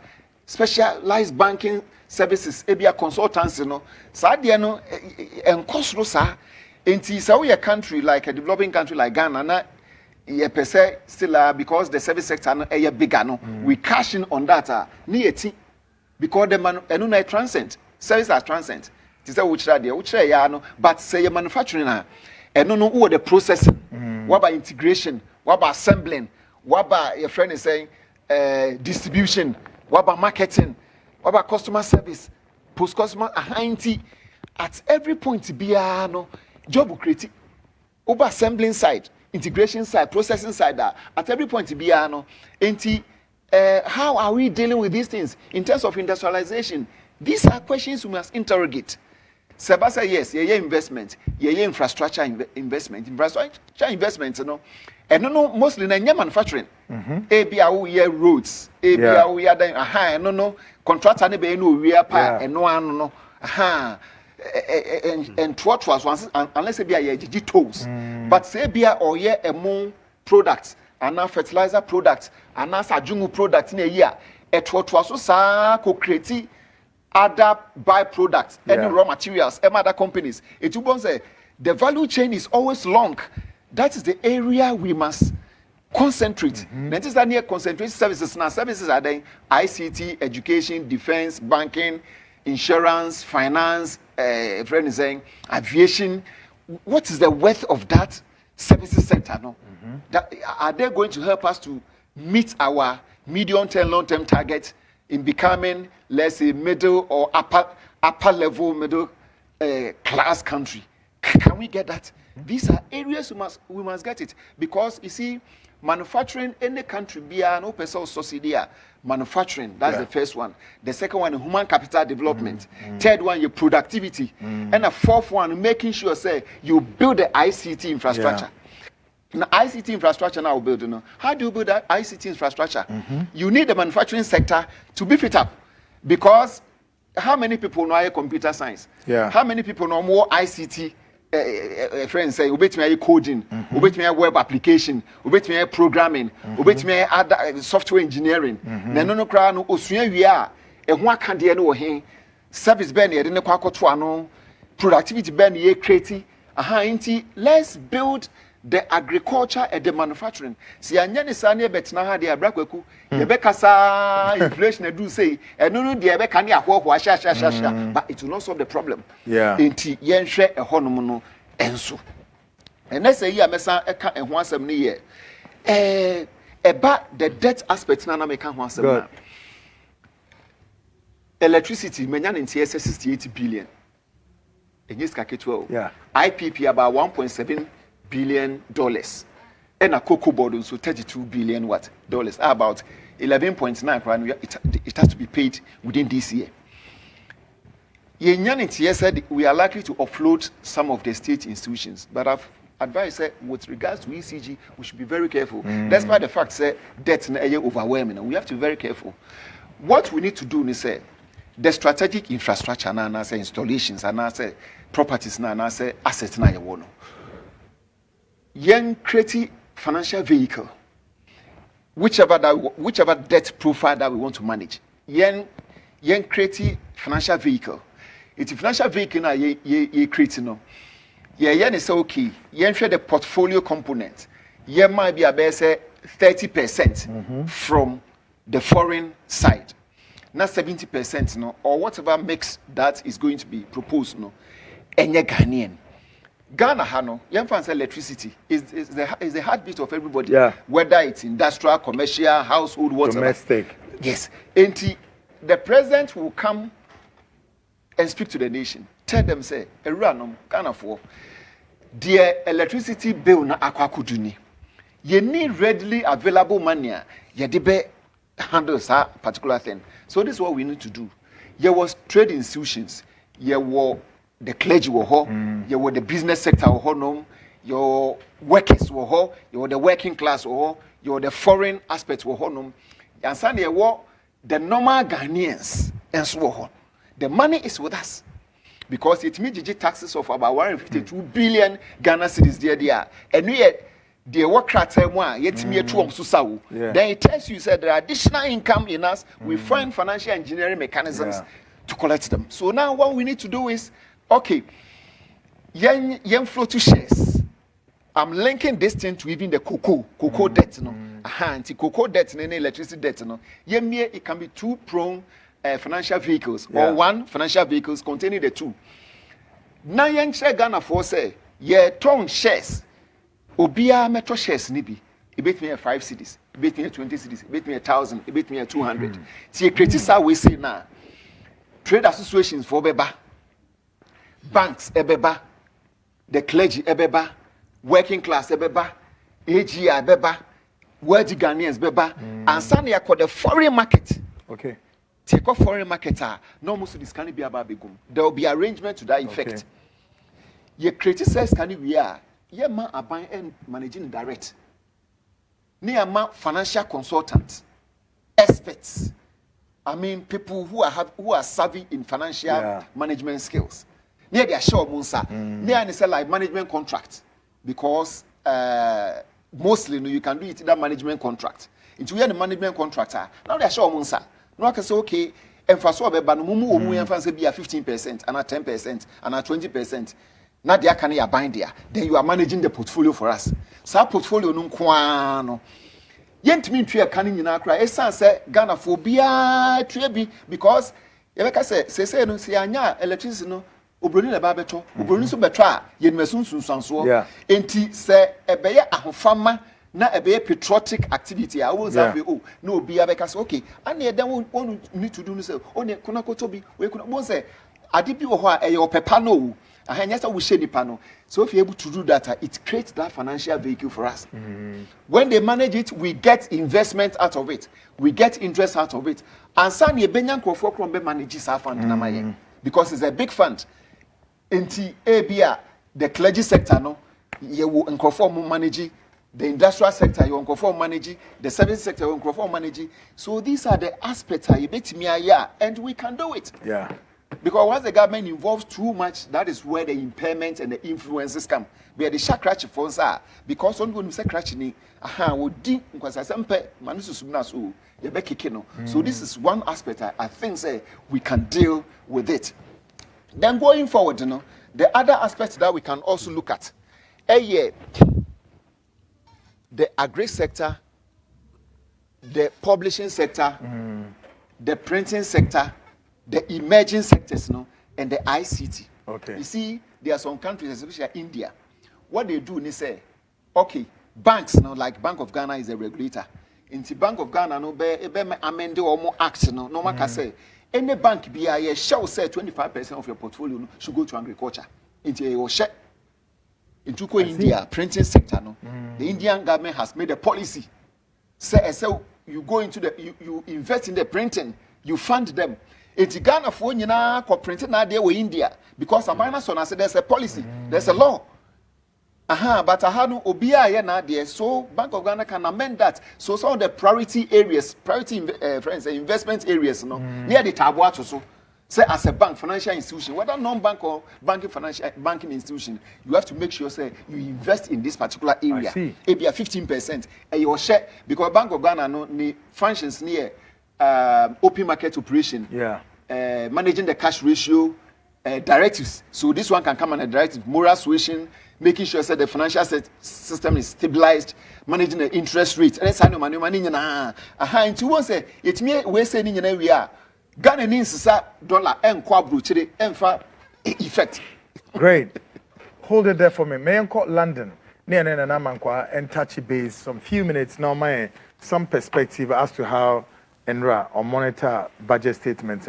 specialized banking services, a consultancy, no. So no, and cost rosa, into so a country like a developing country like Ghana, na per se still because the service sector no a bigger no. We cash in on that because the man and transcend service are transcend. It is a which are no, but say a manufacturing and no who the processing. What about integration? What about assembling? What about your friend is saying distribution? What about marketing? What about customer service? Post customer at every point be no job creative. Over assembling side, integration side, processing side at every point be no. How are we dealing with these things in terms of industrialization? These are questions we must interrogate. Sebasa yes, ye investment, ye infrastructure investment, you know. And no mostly na manufacturing. ABA we roads, ABA we are no contractor ne be no we pa and no no and what was once unless it be a tolls. But say be or ye among products and now fertilizer products and now sajungu products in a year. At what was so sa co-create other byproducts, any raw materials, any other companies. It will say the value chain is always long. That is the area we must concentrate. That is the near concentrated services. Now services are then ICT, education, defense, banking, insurance, finance, friend is saying aviation. What is the worth of that services sector? No, that, are they going to help us to meet our medium-term, long-term targets in becoming, let's say, middle or upper level middle class country? Can we get that? These are areas we must get it, because you see, manufacturing in the country be no person subsidy. Manufacturing, that's the first one. The second one, human capital development. Third one, your productivity, and the fourth one, making sure say you build the ICT infrastructure. Now, ICT infrastructure now building. How do you build that ICT infrastructure? You need the manufacturing sector to beef it up, because how many people know computer science? Yeah. How many people know more ICT? Friends say, "Obey me coding, obey me web application, obey me programming, obey me other software engineering." Na no kra no osua wi a ehun akade no wo hen service ben ye de ne kwakoto ano productivity ben ye create aha inti let's build the agriculture and the manufacturing. Si anya ne sa ne betina ha de abrakwaku ye be kasa inflation e do say no de be ka ne ahoho sha but it will not solve the problem. Yeah. Inti yen hwe ehonom no enso. And say ya mesa e ka eho asem ne ye eba the debt aspect na me ka ho asem na. Electricity menya ne ntie 68 billion. Enyes ka ketwa. Yeah. IPP about 1.7 billion dollars. And a cocoa board so $32 billion dollars. About 11.9 it has to be paid within this year. Yenyanity said we are likely to offload some of the state institutions, but I've advised with regards to ECG, we should be very careful. Despite the fact that debt is overwhelming, we have to be very careful. What we need to do is the strategic infrastructure and installations and properties and assets na yewono. Yen create financial vehicle, whichever debt profile that we want to manage. Yen create financial vehicle. It's a financial vehicle na ye create no. Yen is okay. Yen share the portfolio component. Yen might be about 30% from the foreign side. Not 70% no, or whatever mix that is going to be proposed no. Enye Ghanaian. Ghana hano, young fans electricity is the heartbeat of everybody. Yeah. Whether it's industrial, commercial, household, whatever. Domestic. Yes. And the president will come and speak to the nation. Tell them say, Eranum, Ghana for the electricity bill na akwakuduni. You need readily available money. You debe handle that particular thing. So this is what we need to do. There was trade institutions. There were the clergy were here. There were the business sector were here. Your workers were here. You were the working class were here. You were the foreign aspects were here. And so there were the normal Ghanaians and so on. The money is with us. Because it means taxes of about 152 billion Ghana cedis there. And we had the work yet me to then it tells you that there are additional income in us. We find financial engineering mechanisms to collect them. So now what we need to do is, okay, yen flow to shares. I'm linking this thing to even the cocoa debt, no. Cocoa debt and electricity debt, no. It can be two prone financial vehicles or one financial vehicles containing the two. Now yen share Ghana for say, ton shares. Obia metro shares nibi. It bet me 5 cities, it bet me 20 cities, it bet me 1,000, it bet me 200. See, criticize we say now. Trade associations for beba, banks ebeba, the clergy ebeba, working class ebeba, AGI beba, wealthy Ghanaians beba, and suddenly I call the foreign market. Okay. Take off foreign market. No, most of this can be about begum. There will be arrangement to that effect. Okay. You criticize can we are. Yeah, man, are buying and managing direct. Near man, financial consultants, experts. I mean, people who are savvy in financial management skills. Near they are sure Munsa. Near they say like management contract because mostly you can do it in that management contract. Into the management contractor. Now they are sure Munsa. No, I can say okay. And for so be mumu omu emfa be 15% and 10% and 20%. Now they can bind there. Then you are managing the portfolio for us. So portfolio no kwano. Yentimi ntwe kan nyina kra. Esan say Ghana for bia twe bi because yebeka say no say anya electricity no obroni na ba beto. Obroni so beto a yenmasun sunsanso. Enti say ebeye ahofama na ebeye patriotic activity a wo say oh no obi abeka say okay and then one need to do no say one kuna kotobi we kuna mo say ade bi wo ho a eye opepa no. So if you're able to do that, it creates that financial vehicle for us. When they manage it, we get investment out of it. We get interest out of it. And Sani Benyan Krofok manages our fund because it's a big fund. In the clergy sector, no, you will manage The industrial sector, you want manage the service sector, you want manage. So these are the aspects you bet me and we can do it. Yeah. Because once the government involves too much, that is where the impairment and the influences come. Where the shark crash phones are. Because on going to say crashing, would deep because I sample manusu subnasu, the becky kino. So this is one aspect I think say we can deal with it. Then going forward, the other aspect that we can also look at, the agri sector, the publishing sector, the printing sector, the emerging sectors, and the ICT. Okay. You see, there are some countries, especially India, what they do, they say, okay, banks, like Bank of Ghana is a regulator. In the Bank of Ghana, amend or more act, no matter say, any bank BIA shall say 25% of your portfolio should go to agriculture. Into your share. Into India, printing sector, the Indian government has made a policy. So you go into you invest in the printing, you fund them. It's Ghana for printing idea with India because a minor son said there's a policy, there's a law. But I had no OBI now there, so Bank of Ghana can amend that. So some of the priority areas, investment areas, near the Tabuato, so say as a bank, financial institution, whether non-bank or banking institution, you have to make sure say you invest in this particular area. Maybe 15%, and your share because Bank of Ghana no functions near open market operation, managing the cash ratio, directives. So this one can come on a directive, moral suasion, making sure that the financial system is stabilized, managing the interest rate. And that's how money into one say it may we say we are Ghana needs dollar and quadruple and for effect. Great. Hold it there for me. May I call London? And touch base some few minutes now. Some perspective as to how NRA or monitor budget statements,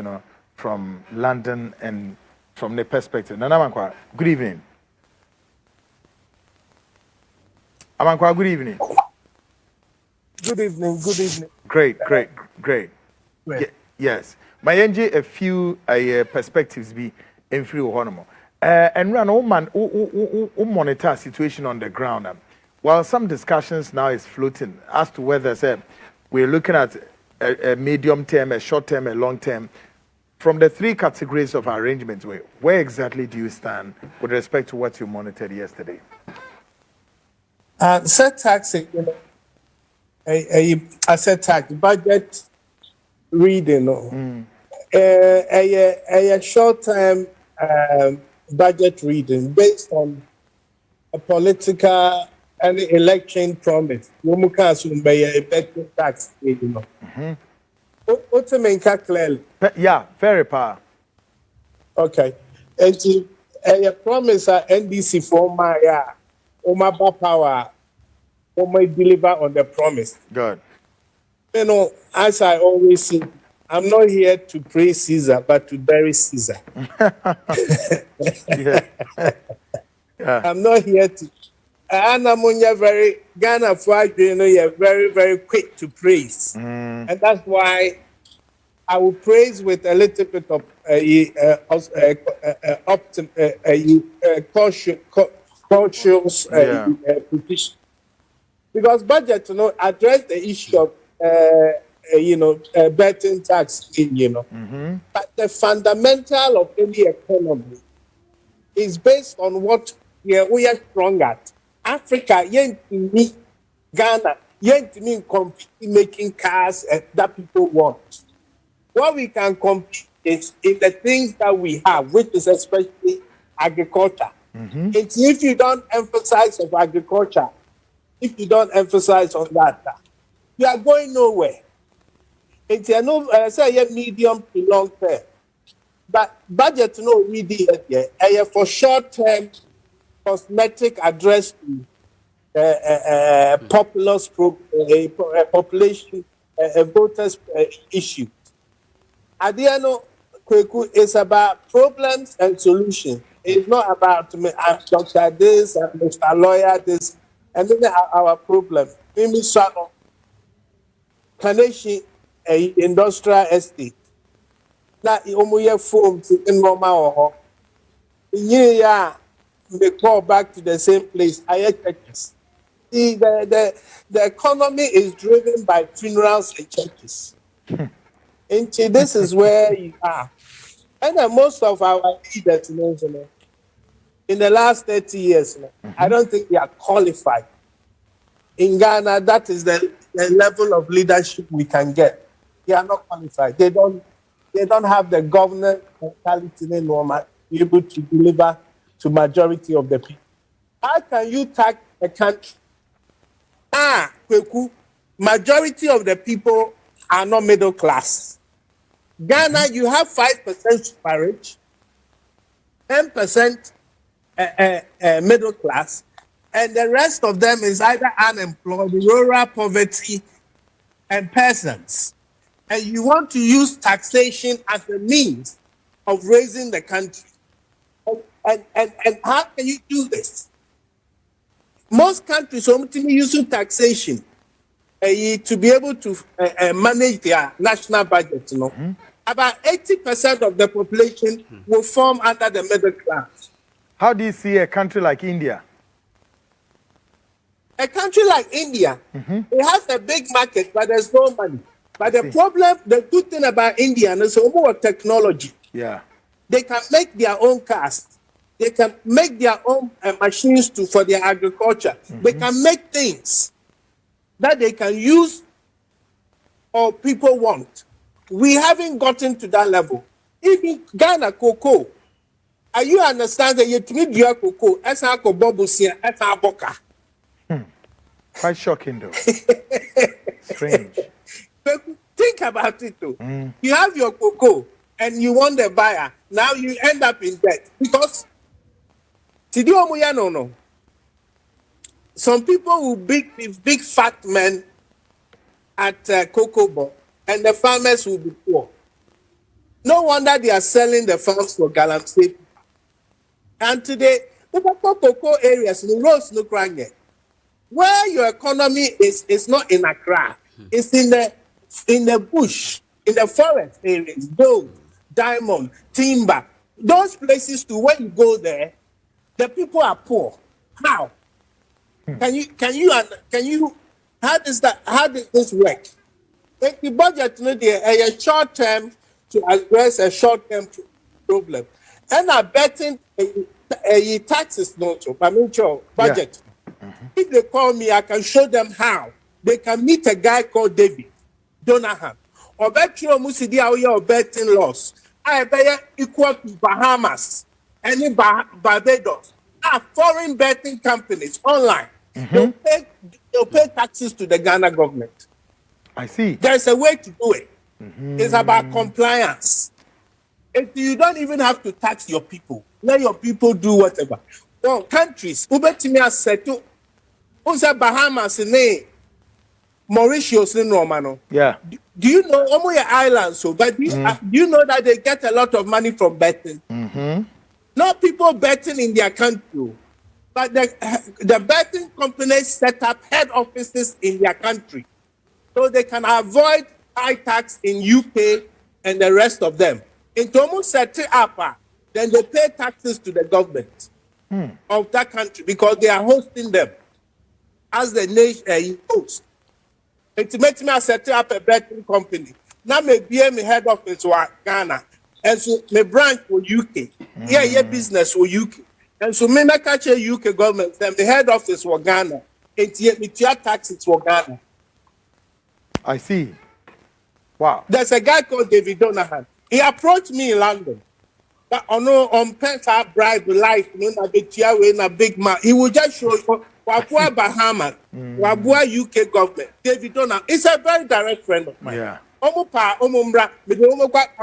from London and from the perspective. Nana, good evening. Amankwa, good evening. Good evening. Good evening. Great. Yes. My NG a few perspectives be in free honomo. And run monitor situation on the ground. While some discussions now is floating as to whether we're looking at a medium term, a short term, a long term. From the three categories of arrangements, where exactly do you stand with respect to what you monitored yesterday? Set taxing, asset tax budget reading, a short-term budget reading based on a political and election promise. You can assume by a better tax, What's the main clearly? Yeah, very power. Okay, and a promise NDC for my power, or my deliver on the promise. Good. As I always say, I'm not here to praise Caesar, but to bury Caesar. I'm not here to. And I'm very Ghana for you're very, very quick to praise, and that's why I will praise with a little bit of cautious petition, because budget address the issue of betting tax, but the fundamental of any economy is based on what we are strong at. Africa, me, Ghana, me compete making cars that people want. What we can compete is in the things that we have, which is especially agriculture. It's if you don't emphasize on agriculture, if you don't emphasize on that, you are going nowhere. It's a medium to long term. But budget we did for short term cosmetic address to populous population voters issue. Adiano Kweku is about problems and solutions. It's not about Dr. This and Mr. Lawyer this, and then our problem. Mimi Sano, Kaneshi, a industrial estate. Now, Omuye form in Roma. Yeah, they call back to the same place. I checked. the economy is driven by funerals and churches. And this is where you are. And most of our leaders, in the last 30 years, I don't think they are qualified. In Ghana, that is the level of leadership we can get. They are not qualified. They don't have the governance mentality to be able to deliver to majority of the people. How can you tax a country? Kweku, majority of the people are not middle class. Ghana, you have 5% super rich, 10% middle class, and the rest of them is either unemployed, rural poverty, and peasants. And you want to use taxation as a means of raising the country. And how can you do this? Most countries only use taxation to be able to manage their national budget. About 80% of the population will form under the middle class. How do you see a country like India? A country like India, it has a big market, but there's no money. But the problem, the good thing about India is more technology. Yeah. They can make their own cars. They can make their own machines for their agriculture. They can make things that they can use or people want. We haven't gotten to that level. Even Ghana cocoa. Are you understand that you meet your cocoa? Quite shocking though. Strange. Think about it though. You have your cocoa and you want the buyer. Now you end up in debt because some people will be big fat men at cocoa ball, and the farmers will be poor. No wonder they are selling the farms for galamsey. And today, cocoa areas, the roads no crying. Where your economy is not in Accra, it's in the bush, in the forest areas, gold, diamond, timber. Those places too, when you go there, the people are poor. How? Can you how does this work? Take the budget a short term to address a short term problem. And I betting a taxes not budget. If they call me, I can show them how they can meet a guy called David Donaham. Or bet you Musidi or betting loss. I bet equal to Bahamas, any Barbados. Foreign betting companies online. They'll pay taxes to the Ghana government. I see. There's a way to do it. It's about compliance. You don't even have to tax your people. Let your people do whatever. Well, countries, Ubetimia Setu, Usa Bahamas, Mauritius, yeah. Do you know Omoya Islands? So, but do you know that they get a lot of money from betting? Not people betting in their country, but the betting companies set up head offices in their country, so they can avoid high tax in UK and the rest of them. In almost set it up, then they pay taxes to the government of that country because they are hosting them as the nation host. It makes me set up a betting company. Now maybe my head office was Ghana, and so my branch was UK. Yeah, business was UK, and so me catch a UK government. Then the head office was Ghana. It's yet me taxes for Ghana. I see. Wow. There's a guy called David Donaham. He approached me in London. But on Penta bribe life, a big man. He will just show you Wabua Bahamas, Wabua UK government. David Donaham. It's a very direct friend of mine. Yeah. I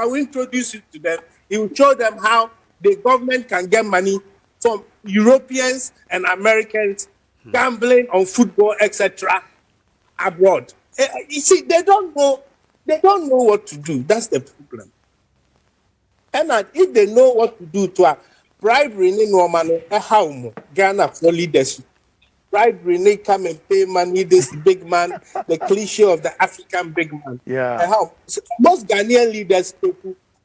will introduce you to them. He will show them how the government can get money from Europeans and Americans gambling on football, etc. abroad. You see, they don't know what to do. That's the problem. And if they know what to do to bribery, Ghana for leadership. Bribery, come and pay money, this big man, the cliche of the African big man. Yeah. Most Ghanaian leaders,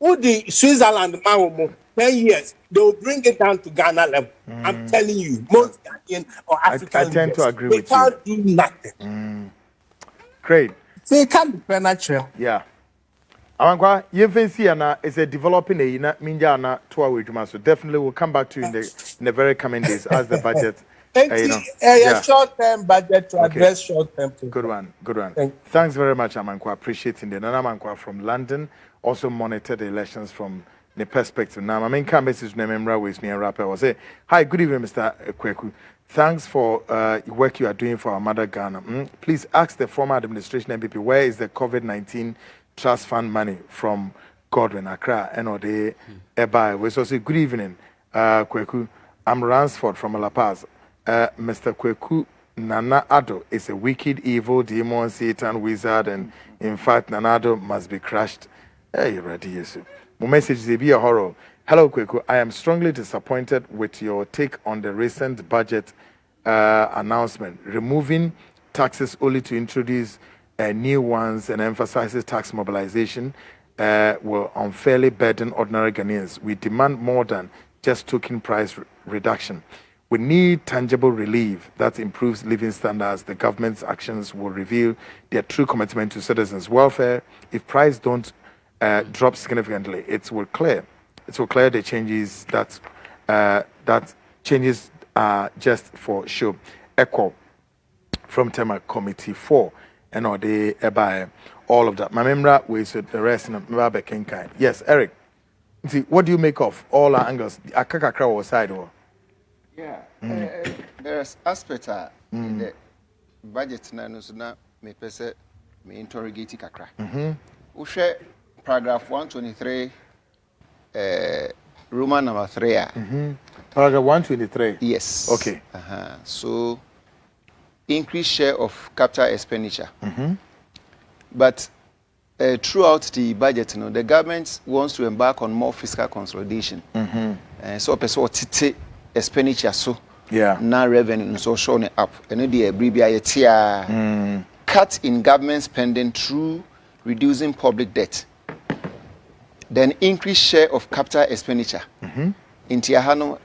who the Switzerland man 10 years, they will bring it down to Ghana level. I'm telling you, most Ghanaian or African I tend to agree with you. They can't do nothing. Great. So it can't be natural. Yeah. Amankwa, Yemfensi is a developing a minja na to our so definitely we'll come back to you in the very coming days as the budget. Short-term budget to address short-term things. Good one. Thanks very much, Amankwa. Appreciating the Nana Amankwa from London. Also monitored the elections from the perspective. Now, my main message to with me and rapper was say, hi, good evening, Mr. Kwaku. Thanks for work you are doing for our mother Ghana. Please ask the former administration MPP, where is the COVID-19 trust fund money from Godwin, Accra, NOD, Ebai? We also say, good evening, Kwaku. I'm Ransford from La Paz. Mr. Kwaku, Nana Addo is a wicked, evil demon, Satan, wizard, and in fact, Nana Addo must be crushed. Hey, ready, yes. My message is be a horror. Hello, Kwaku. I am strongly disappointed with your take on the recent budget announcement, removing taxes only to introduce new ones and emphasizes tax mobilization will unfairly burden ordinary Ghanaians. We demand more than just token price reduction. We need tangible relief that improves living standards. The government's actions will reveal their true commitment to citizens' welfare. If price don't drop significantly, it will clear the changes that changes are just for show. Echo from Tema Committee 4 and all the all of that. My memory was the rest in the Kenkai. Yes, Eric. See, what do you make of all our angles? Akaka was side or? Yeah, there's aspect in the budget na me pese me interrogate kakra. Ushe paragraph 123 Roman number 3. Paragraph 123. Yes. Okay. So increased share of capital expenditure. But throughout the budget, the government wants to embark on more fiscal consolidation. So person tite expenditure so now revenue so showing up. And the cut in government spending through reducing public debt. Then increased share of capital expenditure. In Tiahano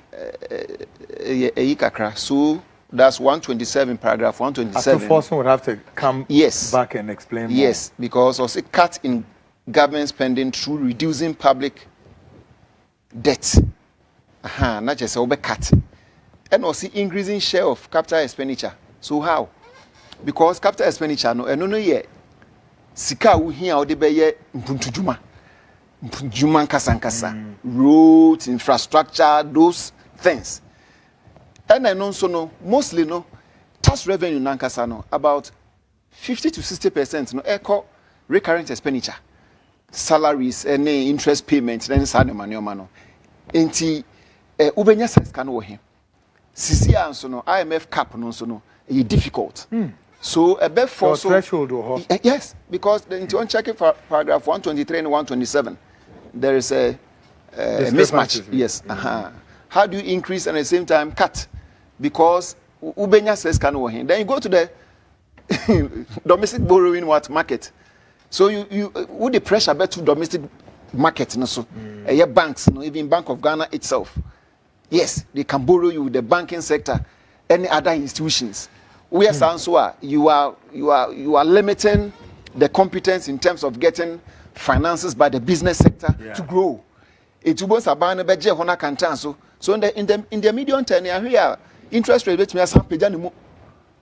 so that's 127, paragraph 127. After Forson would have to come back and explain more. Yes, because also cut in government spending through reducing public debt. Not just over cut. And also increasing share of capital expenditure. So how? Because capital expenditure no yet. Sika we here or the beye mpuntujuma. Mpuntujuma nkasa. Roads, infrastructure, those things. And I know so mostly tax revenue nankasa about 50 to 60% echo recurrent expenditure. Salaries, any interest payments, then sane manyo. Enti ubenya size kan wo he. Sisi anso IMF cap no difficult. So a bet for so threshold or yes, because into checking paragraph 123 and 127 there is a mismatch. Yes. How do you increase and at the same time cut? Because ubenya says can wo he. Then you go to the domestic borrowing market. So you would the pressure bet to domestic market so banks even Bank of Ghana itself. Yes, they can borrow you with the banking sector, any other institutions. We are so you are limiting the competence in terms of getting finances by the business sector to grow. It was a ban beje hona kantan so in the medium term here interest rate betumi asan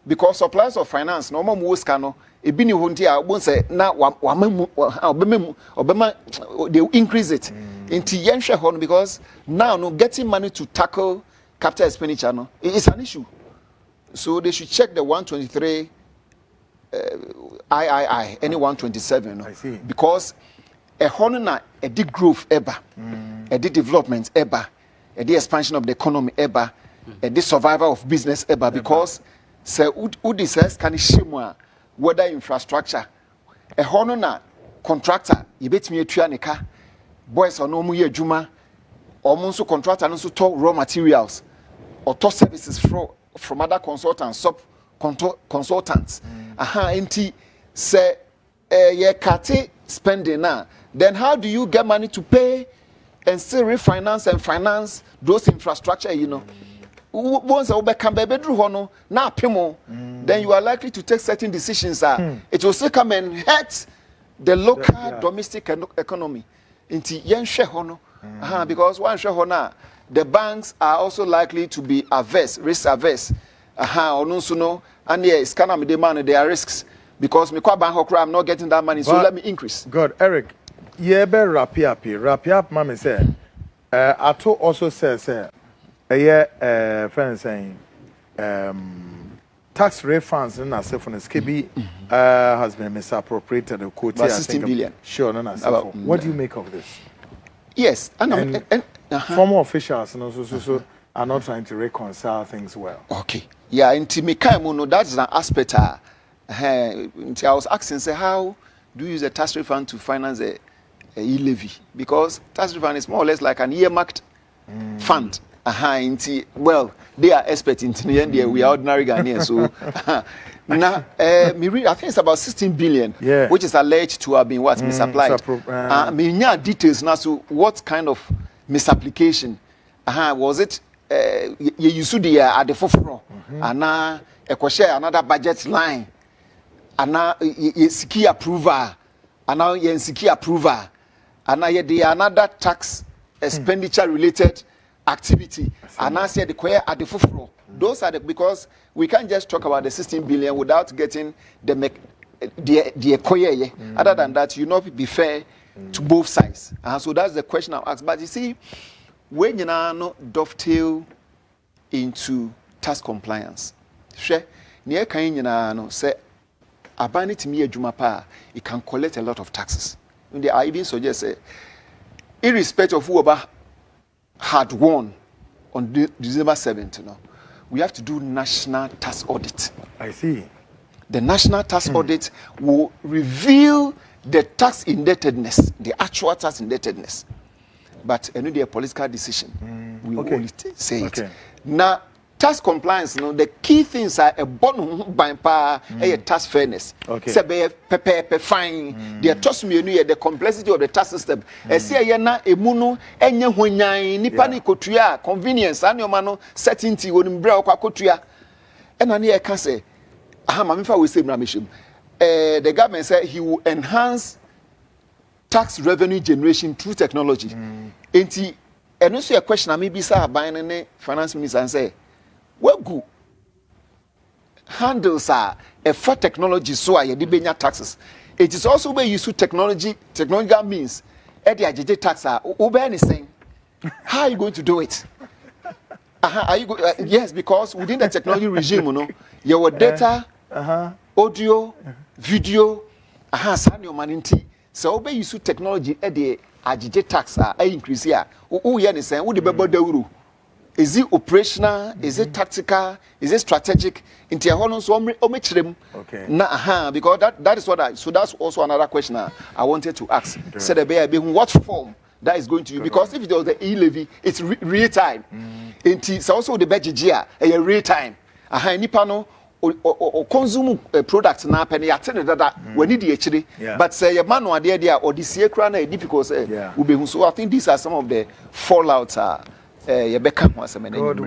because suppliers of finance no more most can ebi ni honti a won say na obema they increase it into yenhwe ho because now getting money to tackle capital expenditure is an issue. So they should check the 123 III any 127 I see. Because a honor a big growth ever a big development ever a the expansion of the economy ever a the survival of business ever because say who says can shimwa whether infrastructure a honor contractor you bet me a boys or no mu ye juma or monso contractor no so to raw materials or to services from other consultants sub consultants enti say ye kate spending na then how do you get money to pay and still refinance and finance those infrastructure, you know? Once you become baby drew now pimo, then you are likely to take certain decisions. It will still come and hurt the local domestic economy. Inti yen shehono, because one shehona, the banks are also likely to be risk averse. And it's kind of the money, there are risks because I'm not getting that money, so let me increase. Good, Eric. Yeah, better wrap up, mommy said. Ato also says, friend saying, tax refunds in ourselves from KB has been misappropriated. The quote 16 billion. Sure, no, what do you make of this? Yes, and former officials and also are not trying to reconcile things well. Okay, yeah, in Timika, that's an aspect. I was asking, say, how do you use a tax refund to finance a e-levy? Because tax refund is more or less like an earmarked fund. Well, they are experts in India. We are ordinary Ghanaians. So now, I think it's about 16 billion, which is alleged to have been misapplied. Details now. So, what kind of misapplication? Was it? You should at the forefront, and now another budget line, and now you approval, and now you approval, and now you another tax expenditure related activity, and I said the choir at the forefront. Those are because we can't just talk about the 16 billion without getting the choir. Other than that, you not be fair to both sides. So that's the question I asked. But you see, when you now dovetail into tax compliance, near kind you say abandon to me a jumapa, it can collect a lot of taxes. I even suggest irrespective of whoever had won on December 7th, we have to do national tax audit. I see. The national tax audit will reveal the tax indebtedness, the actual tax indebtedness. But another political decision, we will only say it. Now, tax compliance, the key things are a bond by a tax fairness. Fine. The complexity of the tax system. Convenience, certainty, and I can say, the government said he will enhance tax revenue generation through technology. And also a question I may be buying a finance minister and say, what good handles are a for technology so I debate taxes. It is also where you use technological means at the agitated tax are over anything. How are you going to do it? Are you yes, because within the technology regime, your data, audio, video, your money. So obey use technology at the agitated tax are increase here. Is it operational? Is it tactical? Is it strategic? Because that is what so that's also another question I wanted to ask. Said what form that is going to use? Because if it was the e-levy, it's real time. It's also the budget a real time. Or consume products na penny attend that we need actually. But say your man or there or this year crown difficult. So I think these are some of the fallouts. Good